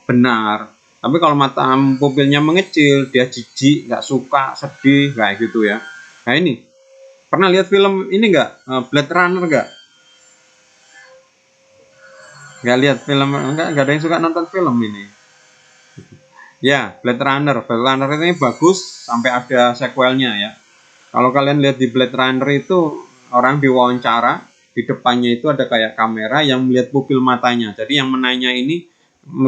benar. Tapi kalau mata pupilnya mengecil, dia jijik, nggak suka, sedih, kayak gitu ya. Nah ini, pernah lihat film ini nggak? Blade Runner nggak? Nggak lihat film, nggak ada yang suka nonton film ini. Ya, Blade Runner ini bagus sampai ada sequelnya ya. Kalau kalian lihat di Blade Runner itu orang diwawancara, di depannya itu ada kayak kamera yang melihat pupil matanya. Jadi yang menanya ini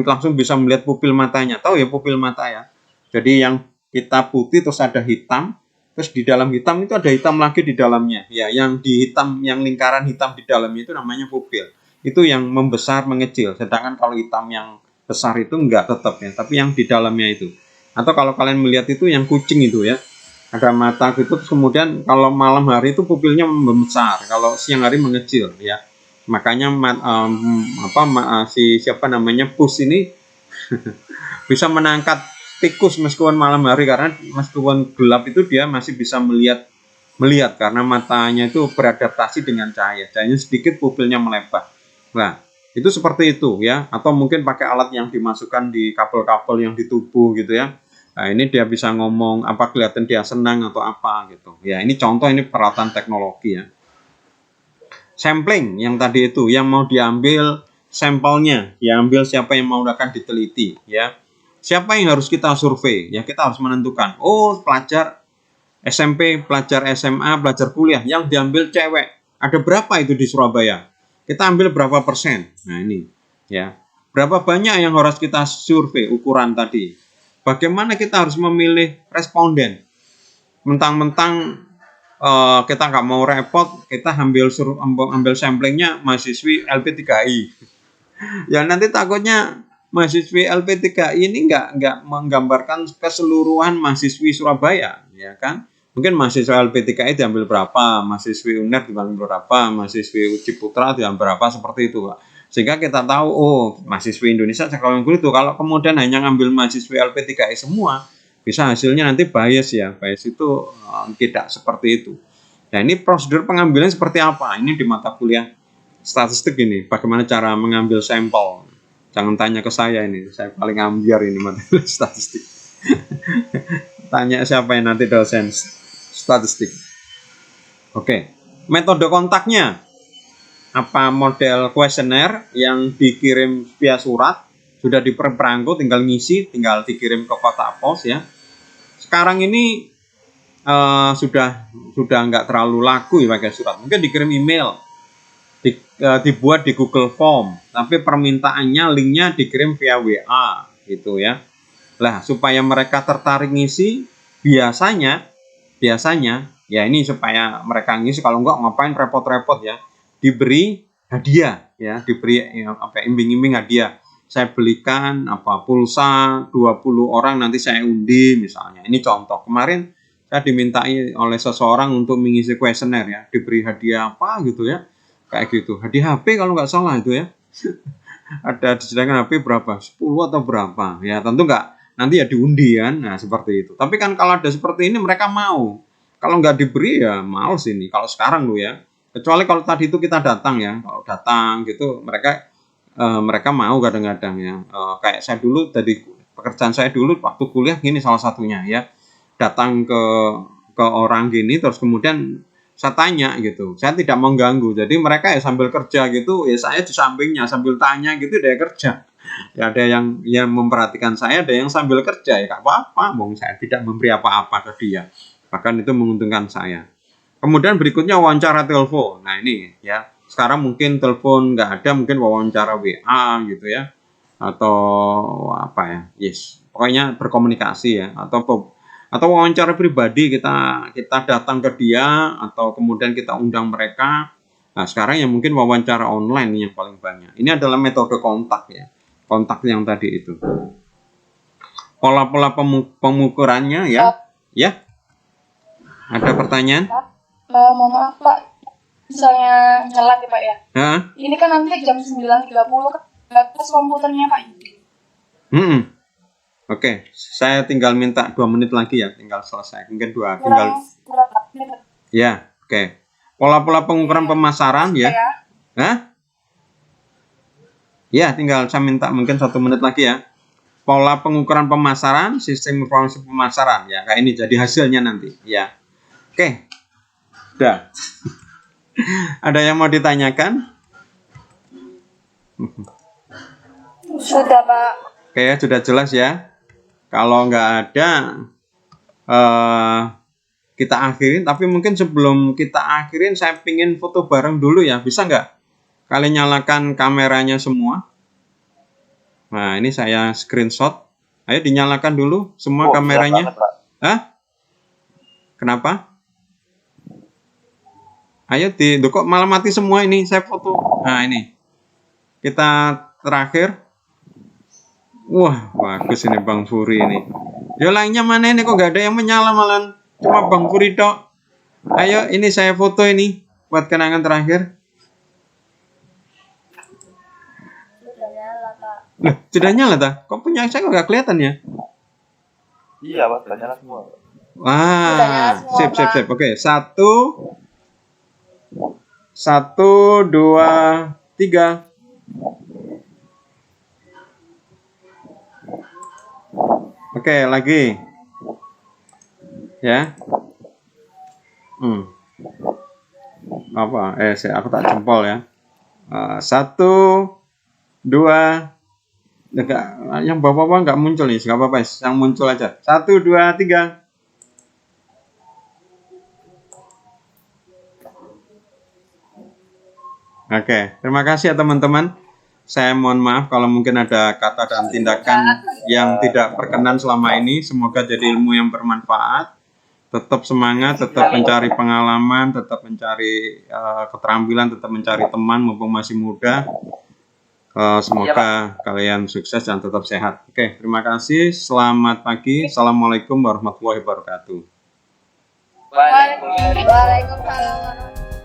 langsung bisa melihat pupil matanya. Tahu ya pupil mata ya. Jadi yang kita putih terus ada hitam, terus di dalam hitam itu ada hitam lagi di dalamnya. Ya, yang di hitam, yang lingkaran hitam di dalamnya itu namanya pupil. Itu yang membesar mengecil. Sedangkan kalau hitam yang besar itu enggak tetap ya, tapi yang di dalamnya itu. Atau kalau kalian melihat itu yang kucing itu ya. Ada mata gitu, kemudian kalau malam hari itu pupilnya membesar, kalau siang hari mengecil ya. Makanya pus ini bisa menangkap tikus meskipun malam hari, karena meskipun gelap itu dia masih bisa melihat karena matanya itu beradaptasi dengan cahaya. Cahayanya sedikit, pupilnya melebar. Nah, itu seperti itu ya. Atau mungkin pakai alat yang dimasukkan di kabel-kabel yang di tubuh gitu ya. Nah, ini dia bisa ngomong apa, kelihatan dia senang atau apa gitu. Ya, ini contoh, ini peralatan teknologi ya. Sampling yang tadi itu, yang mau diambil sampelnya, diambil siapa yang mau akan diteliti ya. Siapa yang harus kita survei? Ya, kita harus menentukan. Oh, pelajar SMP, pelajar SMA, pelajar kuliah yang diambil cewek. Ada berapa itu di Surabaya? Kita ambil berapa persen? Nah, ini ya. Berapa banyak yang harus kita survei, ukuran tadi. Bagaimana kita harus memilih responden? Mentang-mentang kita nggak mau repot, kita ambil samplingnya mahasiswi LP3I. Ya nanti takutnya mahasiswi LP3I ini nggak menggambarkan keseluruhan mahasiswi Surabaya, ya kan? Mungkin mahasiswa LP3I diambil berapa, mahasiswi UNER diambil berapa, mahasiswi Ciputra diambil berapa, seperti itu, Pak. Sehingga kita tahu, oh mahasiswa Indonesia sekolah itu. Kalau kemudian hanya ngambil mahasiswa LP3I semua, bisa hasilnya nanti bias ya. Bias itu tidak seperti itu. Nah ini prosedur pengambilan seperti apa? Ini di mata kuliah statistik ini. Bagaimana cara mengambil sampel? Jangan tanya ke saya ini. Saya paling ambiar ini mata kuliah statistik. Tanya siapa yang nanti dosen statistik. Oke. Metode kontaknya. Apa model kuesioner yang dikirim via surat, sudah diperangkut, tinggal ngisi, tinggal dikirim ke kotak pos ya. Sekarang ini sudah nggak terlalu laku ya pakai surat. Mungkin dikirim email, dibuat di Google Form, tapi permintaannya linknya dikirim via WA gitu ya. Lah supaya mereka tertarik ngisi, biasanya ya ini supaya mereka ngisi, kalau enggak ngapain repot-repot ya, diberi hadiah ya, diberi iming-iming hadiah. Saya belikan pulsa 20 orang nanti saya undi misalnya. Ini contoh. Kemarin saya dimintai oleh seseorang untuk mengisi kuesioner ya, diberi hadiah apa gitu ya. Kayak gitu. Hadiah HP kalau nggak salah itu ya. Ada disediakan HP berapa? 10 atau berapa? Ya, tentu nggak nanti ya diundi kan. Nah, seperti itu. Tapi kan kalau ada seperti ini mereka mau. Kalau nggak diberi ya males ini. Kalau sekarang lo ya. Kecuali kalau tadi itu kita datang ya. Kalau datang gitu mereka mau kadang-kadang ya. Kayak saya dulu tadi pekerjaan saya dulu waktu kuliah gini salah satunya ya. Datang ke orang gini terus kemudian saya tanya gitu. Saya tidak mengganggu. Jadi mereka ya sambil kerja gitu, ya saya di sampingnya sambil tanya gitu dia kerja. Ya ada yang memperhatikan saya, ada yang sambil kerja ya enggak apa-apa, saya tidak memberi apa-apa ke dia. Bahkan itu menguntungkan saya. Kemudian berikutnya wawancara telepon. Nah, ini ya. Sekarang mungkin telepon nggak ada, mungkin wawancara WA gitu ya. Atau apa ya? Yes. Pokoknya berkomunikasi ya, atau wawancara pribadi kita datang ke dia atau kemudian kita undang mereka. Nah, sekarang ya mungkin wawancara online yang paling banyak. Ini adalah metode kontak ya. Kontak yang tadi itu. Pola-pola pengukurannya ya. Ya. Ada pertanyaan? Mohon maaf Pak, misalnya nyelat ya Pak ya. Hah? Ini kan nanti jam 9.30 kan batas komputernya Pak. Oke, saya tinggal minta 2 menit lagi ya, tinggal selesai. Mungkin Kurang menit. Ya, oke. Pola-pola pengukuran pemasaran ya. Hah? Ya, tinggal saya minta mungkin 1 menit lagi ya. Pola pengukuran pemasaran, sistem informasi pemasaran ya. Kayak ini jadi hasilnya nanti ya. Oke. Udah. Ada yang mau ditanyakan? Sudah Pak. Oke, sudah jelas ya. Kalau nggak ada, kita akhirin. Tapi mungkin sebelum kita akhirin, saya pingin foto bareng dulu ya. Bisa nggak? Kalian nyalakan kameranya semua. Nah, ini saya screenshot. Ayo dinyalakan dulu semua kameranya. Hah? Kenapa? Ayo kok malah mati semua ini. Saya foto. Nah, ini. Kita terakhir. Wah, bagus ini Bang Furi ini. Ya lainnya mana ini kok gak ada yang menyala malah cuma Bang Furi tok. Ayo ini saya foto ini buat kenangan terakhir. Sudah nyala Pak. Loh, sudah nyala tak? Kok punya saya kok gak kelihatan ya? Iya, Pak, sudah nyala semua. Wah, sip. Oke, 1, 2, 3. Oke, lagi. Ya. Apa? Aku tak jempol ya. 1, 2. Yang bapak-bapak nggak muncul nih, nggak apa-apa, yang muncul aja. 1, 2, 3. Oke, terima kasih ya teman-teman. Saya mohon maaf kalau mungkin ada kata dan tindakan yang tidak berkenan selama ini. Semoga jadi ilmu yang bermanfaat. Tetap semangat, tetap mencari pengalaman, tetap mencari keterampilan, tetap mencari teman mumpung masih muda. Semoga kalian sukses dan tetap sehat. Oke, terima kasih. Selamat pagi. Assalamualaikum warahmatullahi wabarakatuh. Waalaikumsalam.